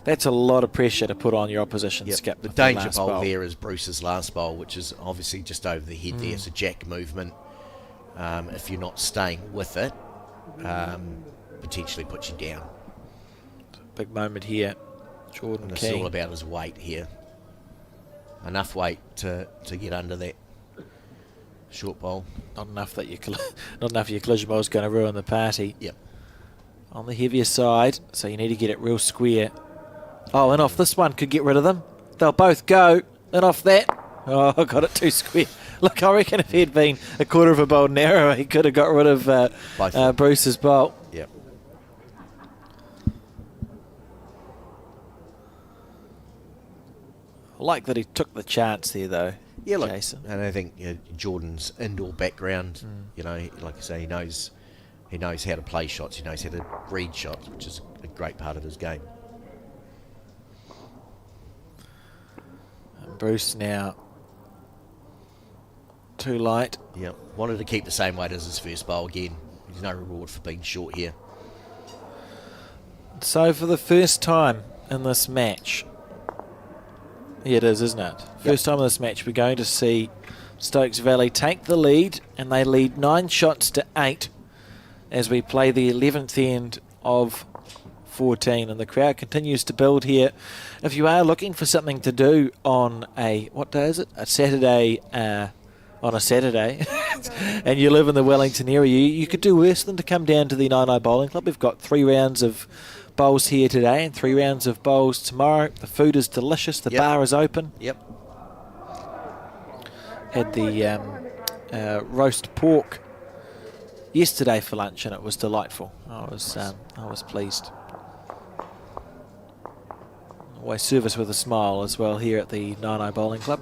That's a lot of pressure to put on your opposition skip. The danger bowl there is Bruce's last bowl, which is obviously just over the head there. It's a jack movement. If you're not staying with it, potentially puts you down. Big moment here. Jordan and King. it's all about his weight here. Enough weight to get under that short bowl. Not enough that your collision bowl is going to ruin the party. Yep. On the heavier side, so you need to get it real square. Oh, and off this one could get rid of them. They'll both go. And off that. Oh, I got it too square. Look, I reckon if he'd been a quarter of a bowl narrower, he could have got rid of Bruce's bowl. Yep. I like that he took the chance there, though. Yeah, look, Jason. and I think Jordan's indoor background, like I say, he knows how to play shots, he knows how to read shots, which is a great part of his game. And Bruce now too light. Yep. Wanted to keep the same weight as his first bowl again. There's no reward for being short here. So for the first time in this match, it is, isn't it? First time in this match, we're going to see Stokes Valley take the lead, and they lead 9 shots to 8 as we play the 11th end of 14, and the crowd continues to build here. If you are looking for something to do on what day is it? A Saturday, on a Saturday, and you live in the Wellington area, you could do worse than to come down to the 9i Bowling Club. We've got 3 rounds of bowls here today and 3 rounds of bowls tomorrow. The food is delicious. The bar is open. Yep. Had the roast pork yesterday for lunch, and it was delightful. I was pleased. Always service with a smile as well here at the 9i Bowling Club.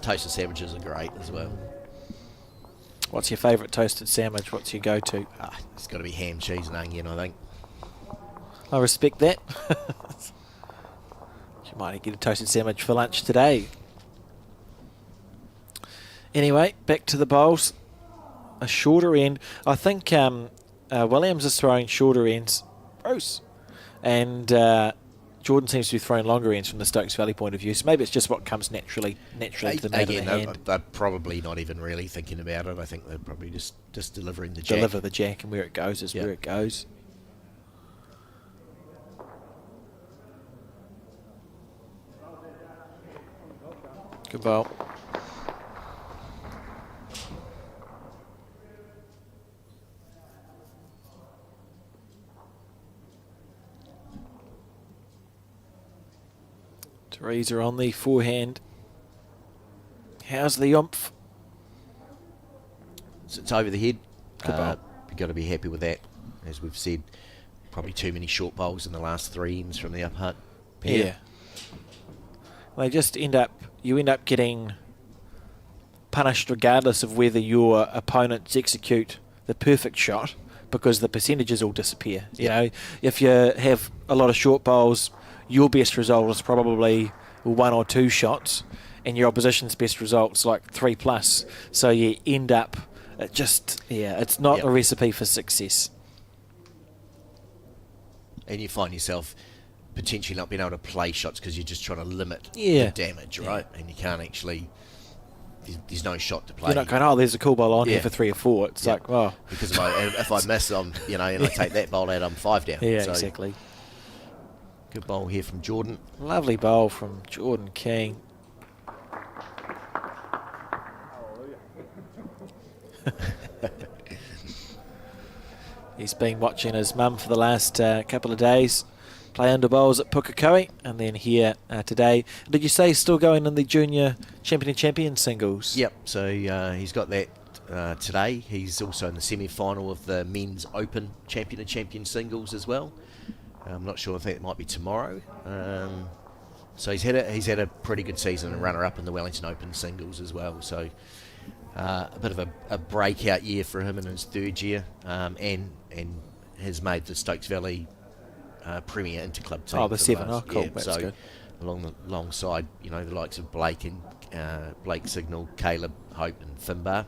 Toasted sandwiches are great as well. What's your favourite toasted sandwich? What's your go-to? It's got to be ham, cheese and onion, I think. I respect that. You might get a toasted sandwich for lunch today. Anyway, back to the bowls. A shorter end. I think Williams is throwing shorter ends. Bruce. And Jordan seems to be throwing longer ends from the Stokes Valley point of view. So maybe it's just what comes naturally to the man of the hand. They're probably not even really thinking about it. I think they're probably just delivering the jack. Deliver the jack, and where it goes is where it goes. Good bowl. Teresa on the forehand. How's the oomph? So it's over the head. Good bowl. You've got to be happy with that. As we've said, probably too many short bowls in the last 3 ends from the up hut. Yeah. They just you end up getting punished regardless of whether your opponents execute the perfect shot, because the percentages all disappear. You know, if you have a lot of short bowls, your best result is probably 1 or 2 shots, and your opposition's best result's like 3+. So you end up it's not a recipe for success. And you find yourself potentially not being able to play shots because you're just trying to limit the damage, right? And you can't actually there's no shot to play. You're not going, oh, there's a cool ball on here for 3 or 4. It's like, oh. Because if I miss, and I take that bowl out, I'm 5 down. Yeah, so, exactly. Good bowl here from Jordan. Lovely bowl from Jordan King. He's been watching his mum for the last couple of days play under bowls at Pukekohe, and then here today. Did you say he's still going in the junior champion singles? Yep, so he's got that today. He's also in the semi-final of the men's open champion singles as well. I'm not sure if that might be tomorrow. So he's had a pretty good season and runner-up in the Wellington Open singles as well. So a bit of a breakout year for him in his 3rd year, and has made the Stokes Valley Premier Interclub team. Oh, the 7. Oh, cool. Yeah, that's so good. Alongside the likes of Blake and Blake Signal, Caleb Hope, and Finbar.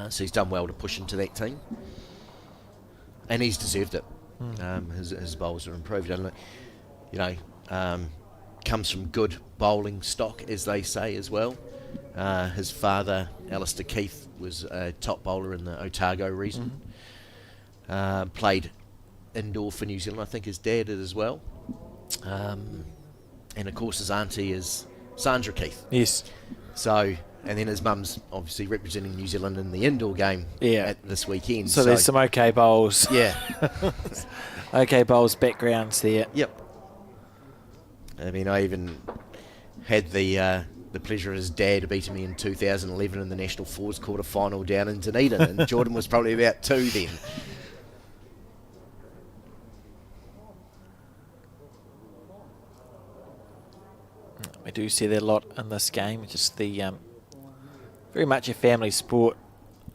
So he's done well to push into that team, and he's deserved it. His bowls are improved, and comes from good bowling stock, as they say as well. His father, Alistair Keith, was a top bowler in the Otago region. Played indoor for New Zealand. I think his dad did as well. And of course his auntie is Sandra Keith. Yes. So, and then his mum's obviously representing New Zealand in the indoor game this weekend. So there's some OK bowls. Yeah. OK bowls backgrounds there. Yep. I mean, I even had the pleasure of his dad beating me in 2011 in the National Fours quarter final down in Dunedin, and Jordan was probably about 2 then. We do see that a lot in this game. It's just the very much a family sport.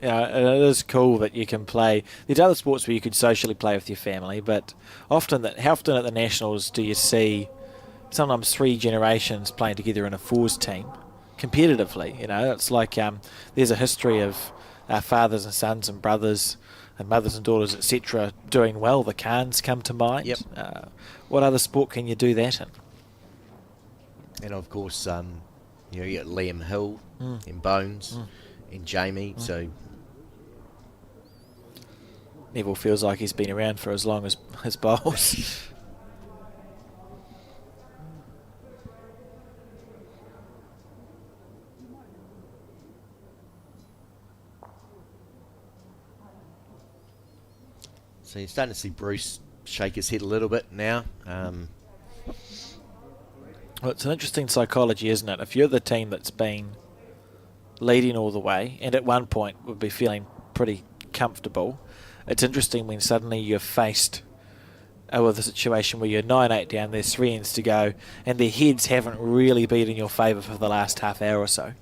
It is cool that you can play. There's other sports where you could socially play with your family, but how often at the Nationals do you see sometimes 3 generations playing together in a fours team competitively? It's like there's a history of our fathers and sons and brothers and mothers and daughters, etc., doing well. The Khans come to mind. Yep. What other sport can you do that in? And of course, you got Liam Hill and Bones and Jamie. So Neville feels like he's been around for as long as his bowls. So you're starting to see Bruce shake his head a little bit now. Well, it's an interesting psychology, isn't it? If you're the team that's been leading all the way and at one point would be feeling pretty comfortable, it's interesting when suddenly you're faced with a situation where you're 9-8 down, there's 3 ends to go, and their heads haven't really been in your favour for the last half hour or so.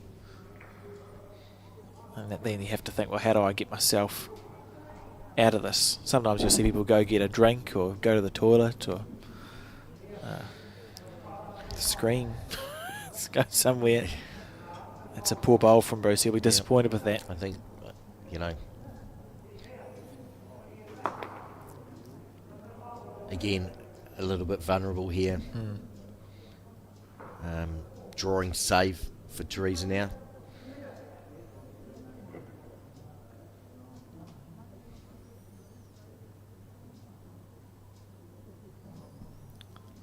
And then you have to think, well, how do I get myself out of this? Sometimes you'll see people go get a drink or go to the toilet or scream. Let's go somewhere. It's a poor bowl from Bruce. He'll be disappointed with that. I think, again, a little bit vulnerable here. Drawing save for Teresa now.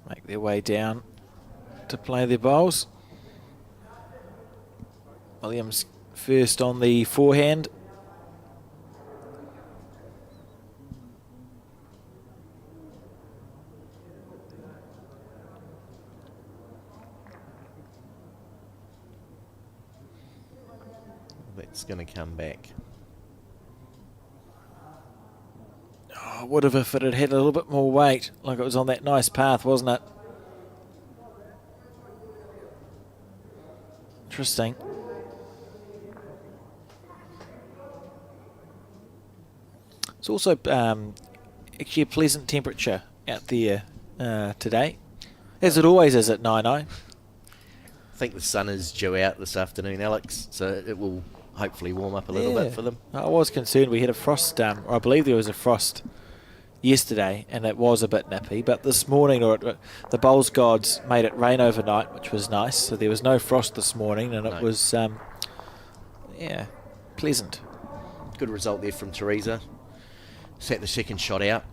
Make their way down to play their bowls. Williams first on the forehand. That's going to come back. Oh, would have if it had a little bit more weight, like it was on that nice path, wasn't it? Interesting. It's also actually a pleasant temperature out there today, as it always is at 9-9. I think the sun is due out this afternoon, Alex, so it will hopefully warm up a little bit for them. I was concerned we had a frost, or I believe there was a frost yesterday, and it was a bit nippy, but this morning the bowls gods made it rain overnight, which was nice, so there was no frost this morning, and it was Yeah, pleasant. Good result there from Teresa. Set the second shot out.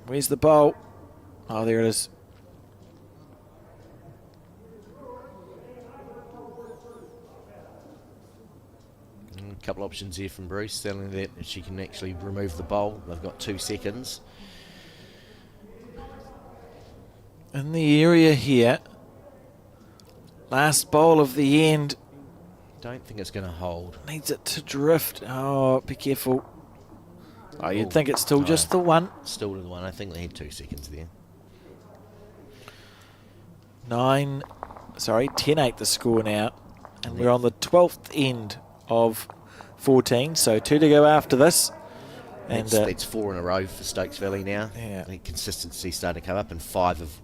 Where's the bowl? Oh, there it is. A couple options here from Bruce, telling that she can actually remove the bowl. They've got 2 seconds. In the area here. Last bowl of the end. Don't think it's going to hold. Needs it to drift. Oh, be careful. Oh, you'd think it's still just the one. Still the one. I think they had 2 seconds there. 10-8 the score now. And we're on the 12th end of 14, so 2 to go after this. And that's 4 in a row for Stokes Valley now. Yeah. The consistency starting to come up, and 5 of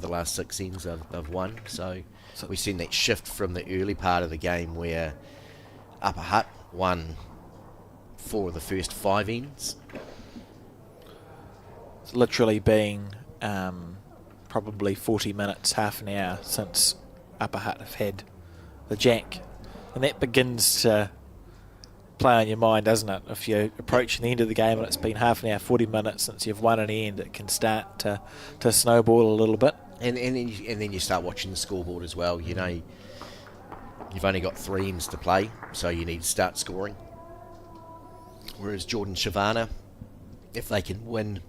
the last 6 ends have won. So we've seen that shift from the early part of the game where Upper Hutt won 4 of the first 5 ends. It's literally been probably 40 minutes, half an hour since Upper Hutt have had the jack. And that begins to play on your mind, doesn't it? If you're approaching the end of the game and it's been half an hour, 40 minutes since you've won an end, it can start to snowball a little bit. And then you start watching the scoreboard as well. You know, you've only got 3 ends to play, so you need to start scoring. Whereas Jordan Shavana, if they can win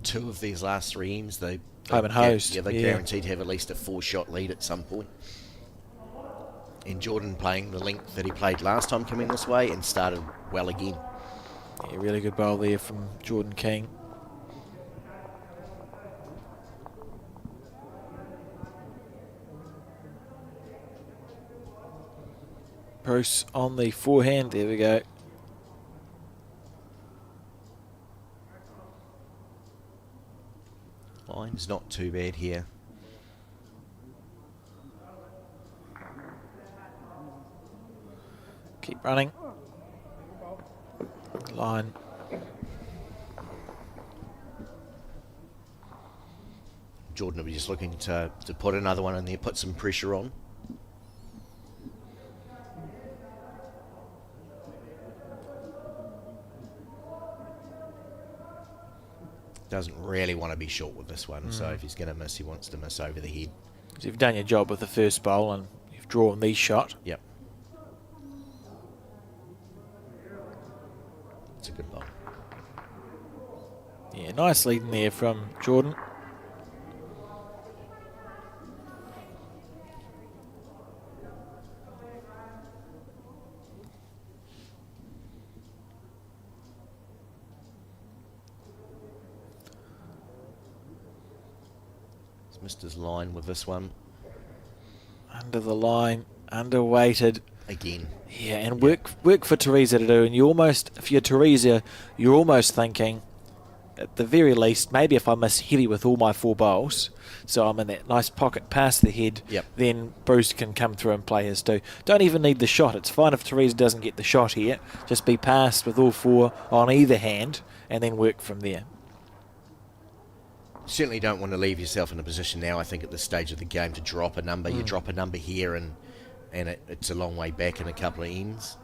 2 of these last 3 ends, they home and host. Yeah, they're guaranteed to have at least a 4-shot lead at some point. And Jordan playing the length that he played last time coming this way and started well again. Yeah, really good bowl there from Jordan King. Bruce on the forehand, there we go. Line's not too bad here. Keep running. Line. Jordan will be just looking to put another one in there, put some pressure on. Doesn't really want to be short with this one, so if he's going to miss, he wants to miss over the head. So you've done your job with the first bowl and you've drawn the shot. Yep. It's a good bowl. Yeah, nice lead in there from Jordan. He's missed his line with this one. Under the line, underweighted. Again. Yeah, and work for Teresa to do. And you almost, if you're Teresa, you're almost thinking, at the very least, maybe if I miss heavy with all my 4 bowls, so I'm in that nice pocket past the head, then Bruce can come through and play his 2. Don't even need the shot. It's fine if Teresa doesn't get the shot here. Just be passed with all 4 on either hand and then work from there. Certainly don't want to leave yourself in a position now, I think, at this stage of the game to drop a number. You drop a number here and it's a long way back in a couple of ends.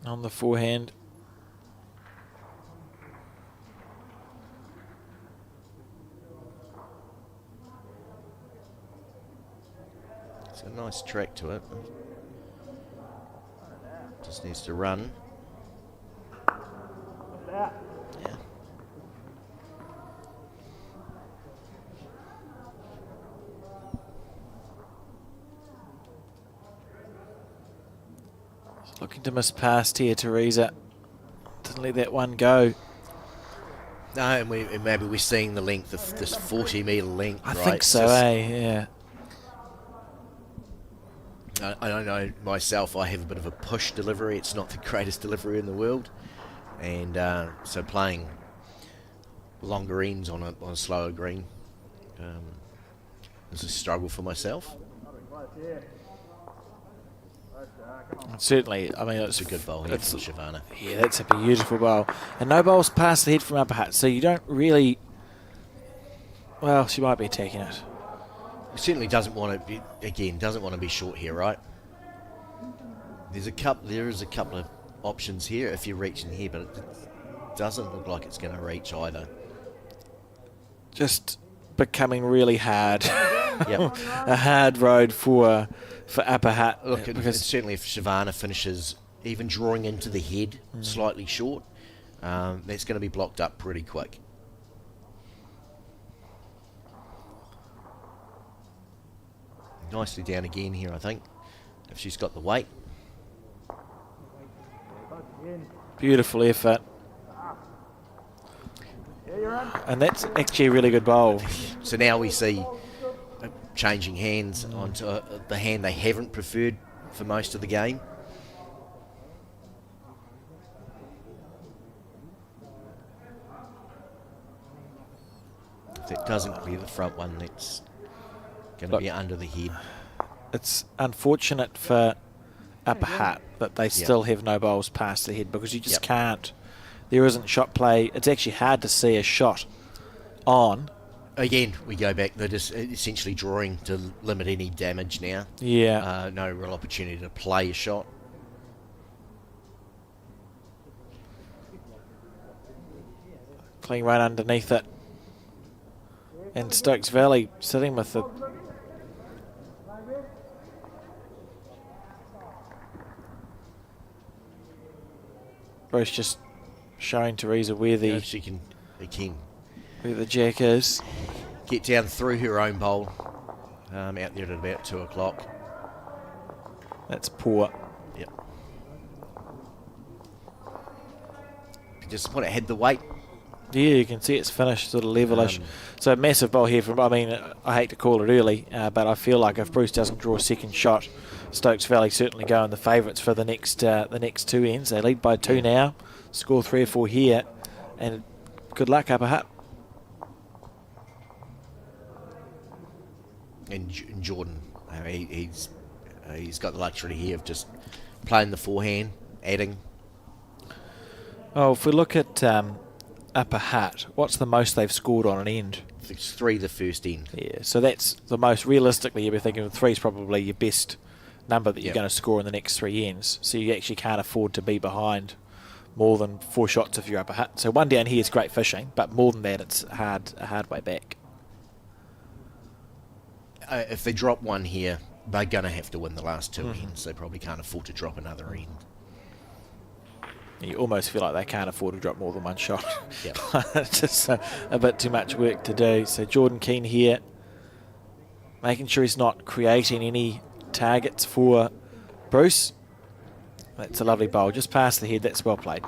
On the forehand. It's a nice track to it. Just needs to run. Yeah. Looking to miss past here, Teresa. Didn't let that one go. No, and maybe we're seeing the length of this 40-metre length, I right? think so, yeah. I don't know myself, I have a bit of a push delivery. It's not the greatest delivery in the world. And so playing longer ends on a slower green is a struggle for myself. Certainly, I mean, It's a good bowl here from Shavana. Yeah, that's a beautiful bowl. And no bowls past the head from upper hat, so you don't really... Well, she might be attacking it. He certainly doesn't want to be, again, doesn't want to be short here, right? There is a couple of options here if you're reaching here, but it doesn't look like it's going to reach either. Just becoming really hard. Yep. A hard road for upper hat. Look, because certainly if Shavana finishes even drawing into the head slightly short, that's going to be blocked up pretty quick. Nicely down again here, I think, if she's got the weight. beautiful effort. And that's actually a really good bowl. So now we see changing hands onto the hand they haven't preferred for most of the game. If it doesn't clear the front one, that's going to be under the head. It's unfortunate for upper hat that they still have no bowls past the head, because you just can't. There isn't shot play. It's actually hard to see a shot on. Again, we go back. They're just essentially drawing to limit any damage now. Yeah. No real opportunity to play a shot. Clean run underneath it. And Stokes Valley sitting with the... Bruce just showing Teresa where the... She can, again, where the jack is. Get down through her own bowl. Out there at about 2 o'clock. That's poor. Yep. Just want to head the weight. Yeah, you can see it's finished sort of levelish. So a massive bowl here from, I mean, I hate to call it early, but I feel like if Bruce doesn't draw a second shot, Stokes Valley certainly go in the favourites for the next two ends. They lead by 2 now, score 3 or 4 here, and good luck, upper hat. And Jordan, he's got the luxury here of just playing the forehand, adding. Oh, if we look at upper hat, what's the most they've scored on an end? It's 3 the first end. Yeah, so that's the most. Realistically, you'd be thinking 3 is probably your best number that you're going to score in the next 3 ends. So you actually can't afford to be behind more than 4 shots if you're upper hat. So 1 down here is great fishing, but more than that, it's a hard way back. If they drop 1 here, they're going to have to win the last 2 ends. They probably can't afford to drop another end. You almost feel like they can't afford to drop more than 1 shot. Yep. It's just a bit too much work to do. So Jordan Keane here, making sure he's not creating any targets for Bruce. That's a lovely bowl. Just past the head. That's well played.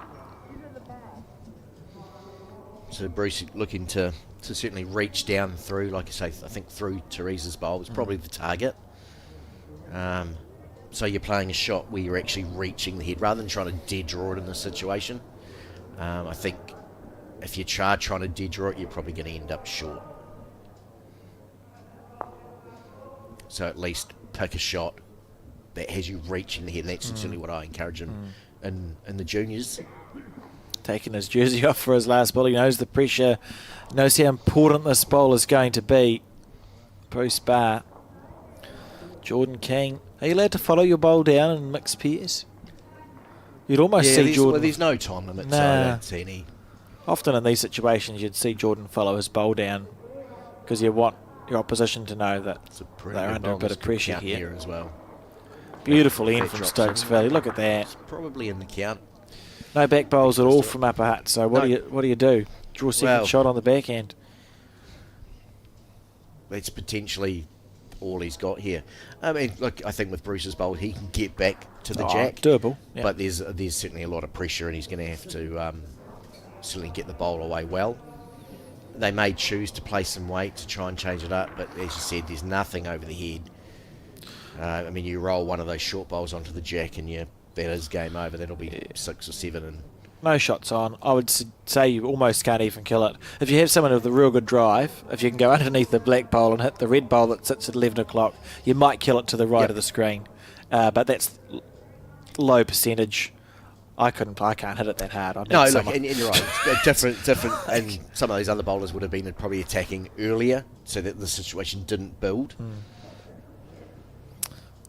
So Bruce looking to certainly reach down through, like I say, I think through Teresa's bowl was probably the target. So you're playing a shot where you're actually reaching the head rather than trying to dead draw it in this situation. I think if you try trying to dead draw it, you're probably going to end up short. So at least pick a shot that has you reaching the head. And that's certainly what I encourage him in the juniors. Taking his jersey off for his last ball. He knows the pressure, knows how important this bowl is going to be. Bruce Barr. Jordan King. Are you allowed to follow your bowl down in mixed pairs? You'd almost see Jordan... Well, there's no time limit, so I don't see any... Often in these situations, you'd see Jordan follow his bowl down because you want your opposition to know that they're under a bit of pressure here. As well. Beautiful end from Stokes Valley. Look at that. It's probably in the count. No back bowls at all from upper hat. So what do you do? Draw a second shot on the backhand. It's potentially all he's got here. I mean, look, I think with Bruce's bowl, he can get back to the jack. Doable. Yeah. But there's certainly a lot of pressure, and he's going to have to certainly get the bowl away well. They may choose to play some weight to try and change it up, but as you said, there's nothing over the head. I mean, you roll one of those short bowls onto the jack, and that is game over. That'll be 6 or 7. And no shots on. I would say you almost can't even kill it. If you have someone with a real good drive, if you can go underneath the black bowl and hit the red bowl that sits at 11 o'clock, you might kill it to the right of the screen. but that's low percentage. I can't hit it that hard. No, look, and you're right. It's different, and some of those other bowlers would have been probably attacking earlier, so that the situation didn't build.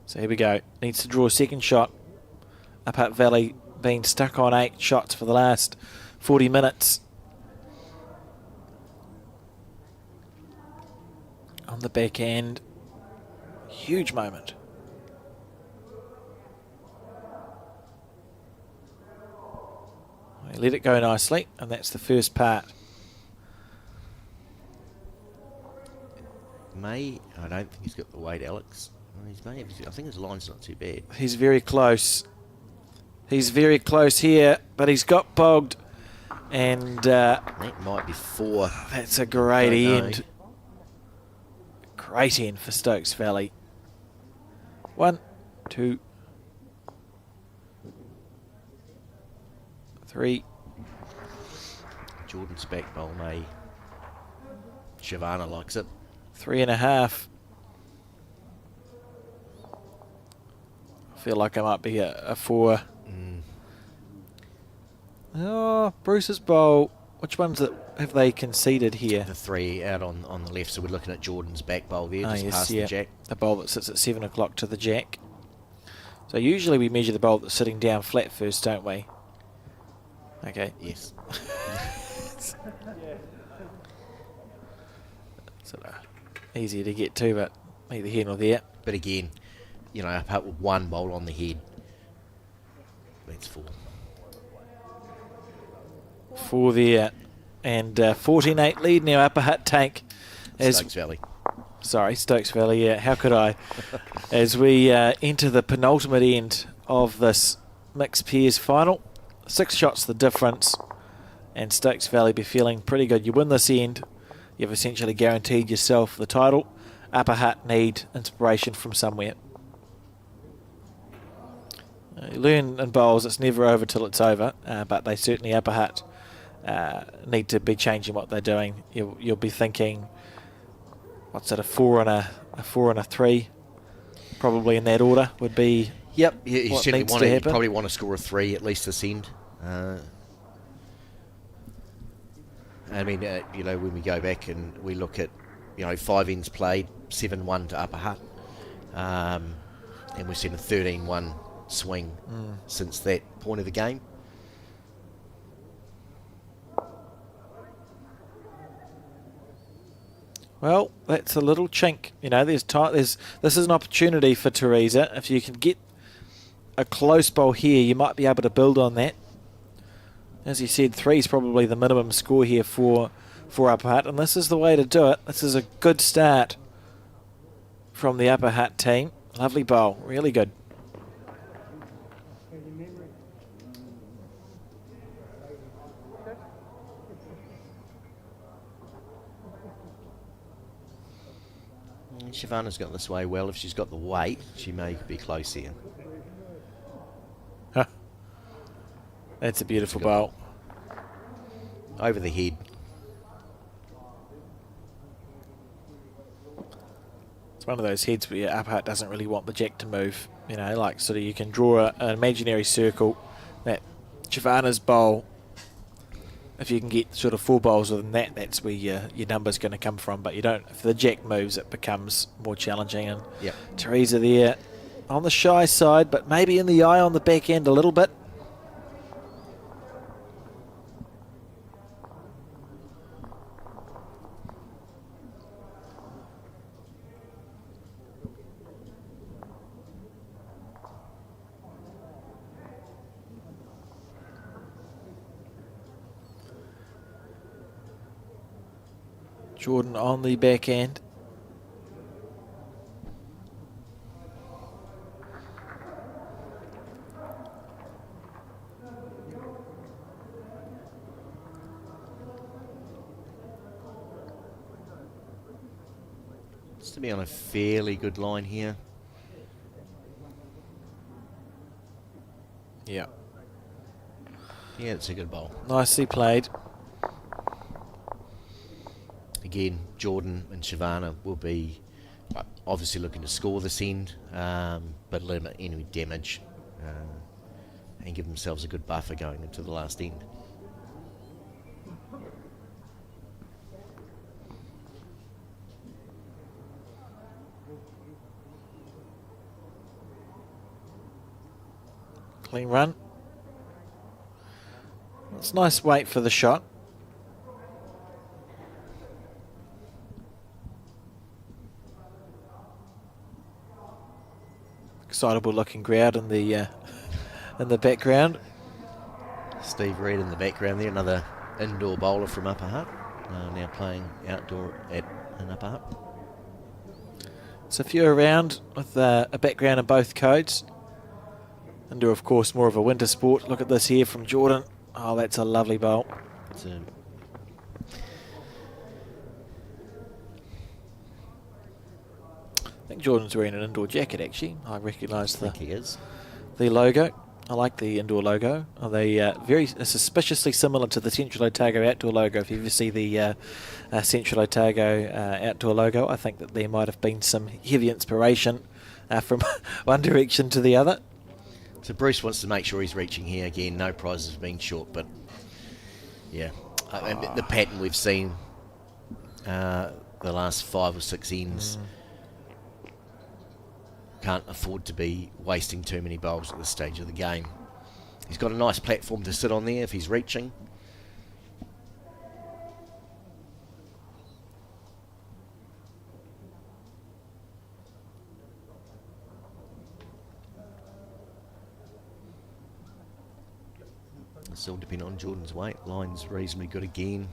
So here we go. Needs to draw a second shot. Up Valley been stuck on 8 shots for the last 40 minutes. On the back end, huge moment. Let it go nicely, and that's the first part. I don't think he's got the weight, Alex. I think his line's not too bad. He's very close. He's very close here, but he's got bogged, and that might be 4. That's a great end. Great end for Stokes Valley. 1, 2, 3. Jordan's back bowl, May. Shavana likes it. 3.5. I feel like I might be a 4. Oh, Bruce's bowl. Which ones have they conceded here? The 3 out on the left, so we're looking at Jordan's back bowl there, just past the jack. The bowl that sits at 7 o'clock to the jack. So usually we measure the bowl that's sitting down flat first, don't we? Okay. Yes. Sort of easier to get to, but neither here nor there. But again, apart with 1 bowl on the head, that's 4. 4 there, and 14-8 lead now. Upper Hutt Tank. Stokes Valley. Sorry, Stokes Valley. Yeah, how could I? As we enter the penultimate end of this mixed pairs final, 6 shots the difference, and Stokes Valley be feeling pretty good. You win this end, you've essentially guaranteed yourself the title. Upper Hutt need inspiration from somewhere. You learn in bowls it's never over till it's over, but they certainly, Upper Hutt, need to be changing what they're doing. You'll be thinking, what's it, a 4 and a 3, probably in that order would be. Yep, you what certainly needs to happen. probably want to score a 3 at least this end. I mean, when we go back and we look at, 5 ends played, 7-1 to Upper Hutt, and we've seen a 13-1 swing since that point of the game. Well, that's a little chink. This is an opportunity for Teresa. If you can get a close bowl here, you might be able to build on that. As you said, 3 is probably the minimum score here for Upper Hutt, and this is the way to do it. This is a good start from the Upper Hutt team. Lovely bowl, really good. Shavana's got this way well. If she's got the weight, she may be close here. That's a beautiful bowl. Over the head. It's one of those heads where your Upper Hutt doesn't really want the jack to move. Like sort of you can draw an imaginary circle. That Shavana's bowl, if you can get sort of 4 bowls within that, that's where your number's going to come from. But you don't. If the jack moves, it becomes more challenging. And Teresa there on the shy side, but maybe in the eye on the back end a little bit. Jordan on the back end. It's to be on a fairly good line here. Yeah. Yeah, it's a good bowl. Nicely played. Again, Jordan and Shavana will be obviously looking to score this end, but limit any damage and give themselves a good buffer going into the last end. Clean run. It's nice wait for the shot. Excitable looking crowd in the background. Steve Reid in the background there, another indoor bowler from Upper Hutt, now playing outdoor in Upper Hutt. So a few around with a background in both codes. Indoor, of course, more of a winter sport. Look at this here from Jordan. Oh, that's a lovely bowl. I think Jordan's wearing an indoor jacket, actually. I recognise the logo. I like the indoor logo. They very suspiciously similar to the Central Otago outdoor logo. If you ever see the Central Otago outdoor logo, I think that there might have been some heavy inspiration from one direction to the other. So Bruce wants to make sure he's reaching here again. No prizes being short, but yeah, the pattern we've seen the last 5 or 6 ends. Can't afford to be wasting too many bowls at this stage of the game. He's got a nice platform to sit on there if he's reaching. It's all depending on Jordan's weight. Line's reasonably good again.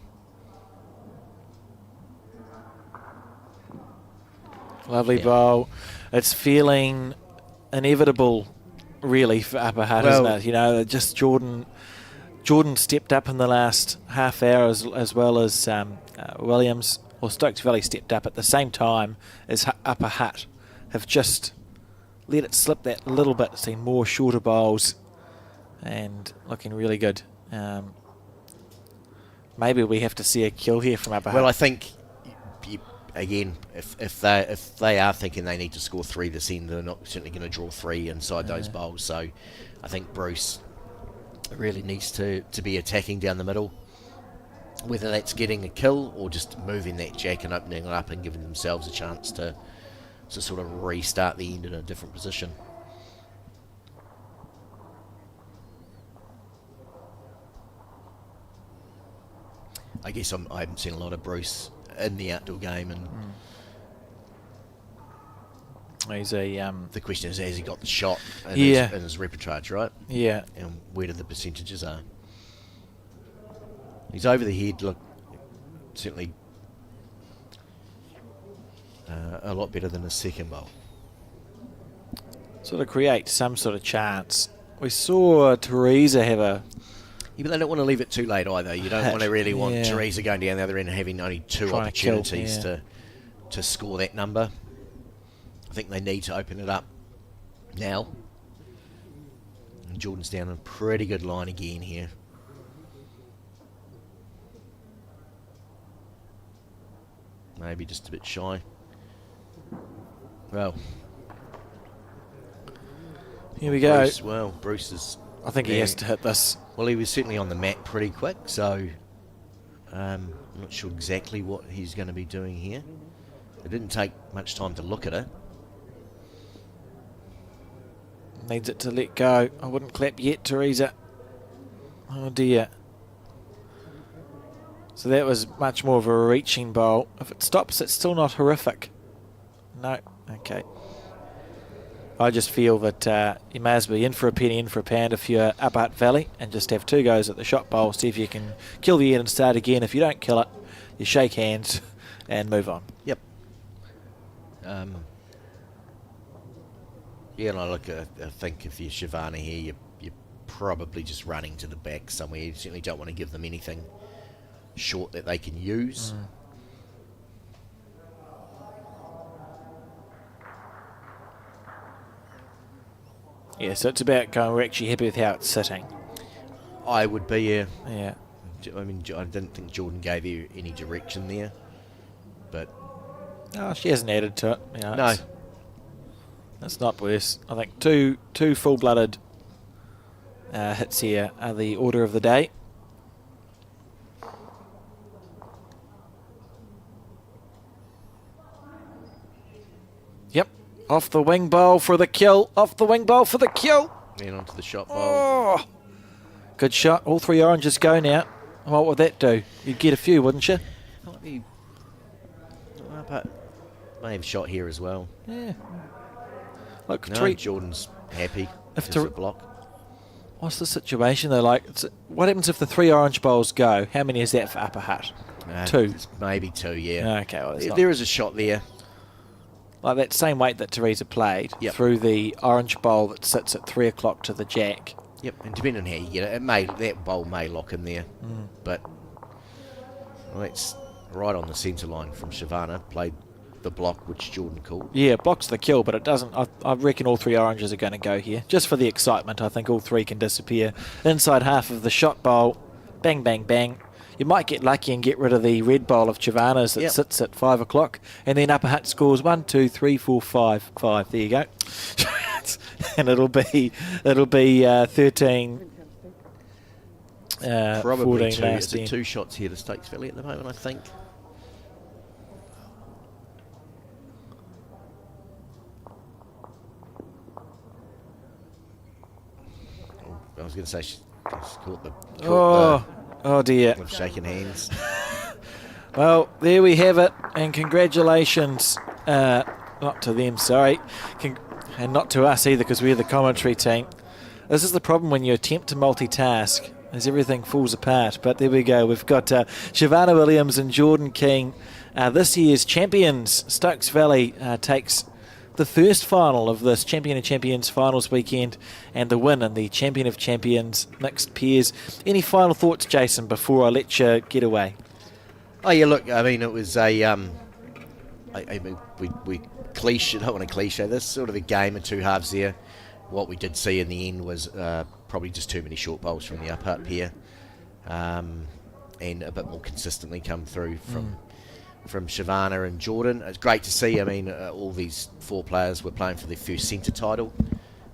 Lovely bowl. It's feeling inevitable, really, for Upper Hutt, isn't it? You know, just Jordan stepped up in the last half hour as well as Williams, or Stokes Valley stepped up at the same time as Upper Hutt. Have just let it slip that little bit, seen more shorter bowls and looking really good. Maybe we have to see a kill here from Upper Hutt. Well, I think... Again, if they are thinking they need to score 3 this end, they're not certainly going to draw 3 inside those bowls. So I think Bruce really needs to be attacking down the middle, whether that's getting a kill or just moving that jack and opening it up and giving themselves a chance to sort of restart the end in a different position. I guess I haven't seen a lot of Bruce in the outdoor game, and he's the question is, has he got the shot in his repertoire, right? Yeah. And where do the percentages are? He's over the head, look, certainly a lot better than his second bowl. Sort of create some sort of chance. We saw Teresa have a... Yeah, but they don't want to leave it too late either. You don't want to really want Teresa going down the other end and having only 2 opportunities to score that number. I think they need to open it up now. And Jordan's down a pretty good line again here. Maybe just a bit shy. Well, here we go. Bruce is... I think he has to hit this. Well, he was certainly on the mat pretty quick, so I'm not sure exactly what he's going to be doing here. It didn't take much time to look at it. Needs it to let go. I wouldn't clap yet, Teresa. Oh dear. So that was much more of a reaching bowl. If it stops, it's still not horrific. No. Okay. I just feel that you may as well be in for a penny, in for a pound if you're Upper Hutt Valley, and just have 2 goes at the shot bowl, see if you can kill the end and start again. If you don't kill it, you shake hands and move on. Yep. Yeah, and I think if you're Shivana here, you're probably just running to the back somewhere. You certainly don't want to give them anything short that they can use. Yeah, so it's about going, we're actually happy with how it's sitting. I would be, yeah. Oh, she hasn't added to it. You know, No. It's not worse. I think two full-blooded hits here are the order of the day. Yep. Off the wing bowl for the kill. Off the wing bowl for the kill. And onto the shot bowl. Oh, good shot. All three oranges go now. What would that do? You'd get a few, wouldn't you? Might be. But may have shot here as well. Yeah. Look, No, Jordan's happy. If Just a block. What's the situation though? Like, what happens if the three orange bowls go? How many is that for Upper Hutt? 2. Maybe 2, yeah. Okay, well, There is a shot there. like that same weight that Teresa played through the orange bowl that sits at 3 o'clock to the jack. Yep, and depending on how you get it, that bowl may lock in there. But that's right on the centre line from Shavana. Played the block which Jordan called. Yeah, blocks the kill, but it doesn't. I reckon all three oranges are going to go here. Just for the excitement, I think all three can disappear. Inside half of the shot bowl, bang, bang, bang. You might get lucky and get rid of the red bowl of Chavana's that sits at 5 o'clock, and then Upper Hutt scores 1, 2, 3, 4, 5. There you go. And it'll be 13. Probably 14 2. last Is it end. 2 shots here to Stokes Valley at the moment, I think. I was going to say she's caught the. Oh dear. Of shaking hands. Well, there we have it, and congratulations, not to them, sorry, and not to us either, because we're the commentary team. This is the problem when you attempt to multitask, as everything falls apart. But there we go. We've got Shavana Williams and Jordan King, this year's champions. Stokes Valley takes the first final of this Champion of Champions finals weekend and the win in the Champion of Champions mixed pairs. Any final thoughts, Jason, before I let you get away? Oh yeah, look, I mean, it was a I mean, we cliche, don't want to cliche this, sort of a game of two halves there. What we did see in the end was probably just too many short bowls from the up pair, and a bit more consistently come through from Shavana and Jordan. It's great to see. I mean, all these 4 players were playing for their first centre title,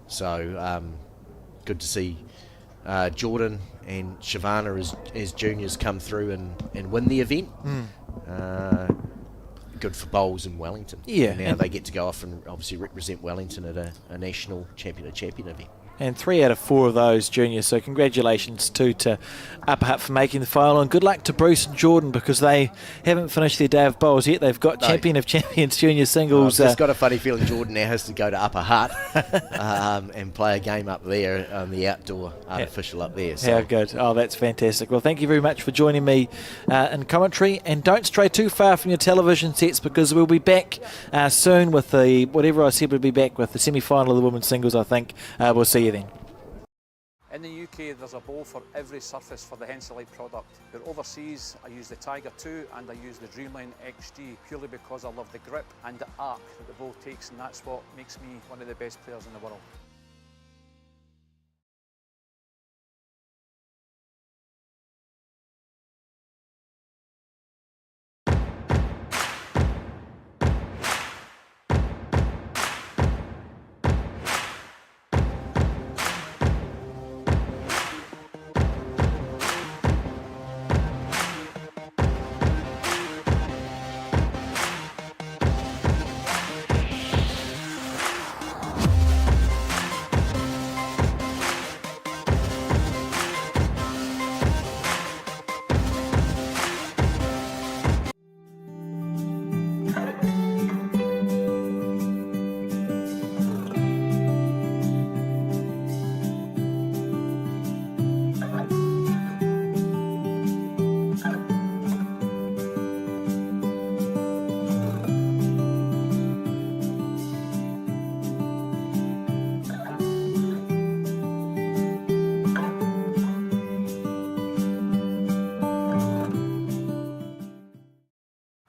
so good to see Jordan and Shavana as juniors come through and win the event. Good for bowls in Wellington. Yeah. Now they get to go off and obviously represent Wellington at a national champion event. And 3 out of 4 of those juniors, so congratulations to Upper Hutt for making the final, and good luck to Bruce and Jordan, because they haven't finished their day of bowls yet. They've got Champion of Champions junior singles. I've just got a funny feeling Jordan now has to go to Upper Hutt and play a game up there on the outdoor artificial up there. So. How good. Oh, that's fantastic. Well, thank you very much for joining me in commentary, and don't stray too far from your television sets, because we'll be back soon with whatever I said, we'll be back with the semi-final of the women's singles, I think. We'll see you then. In the UK, there's a bowl for every surface for the Henselite product. But overseas, I use the Tiger 2 and I use the Dreamline XG purely because I love the grip and the arc that the bowl takes, and that's what makes me one of the best players in the world.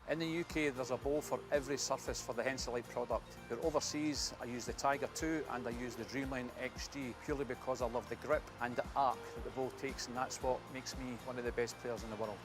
In the UK, there's a bowl for every surface for the Henselite product. But overseas, I use the Tiger 2 and I use the Dreamline XG purely because I love the grip and the arc that the bowl takes, and that's what makes me one of the best players in the world.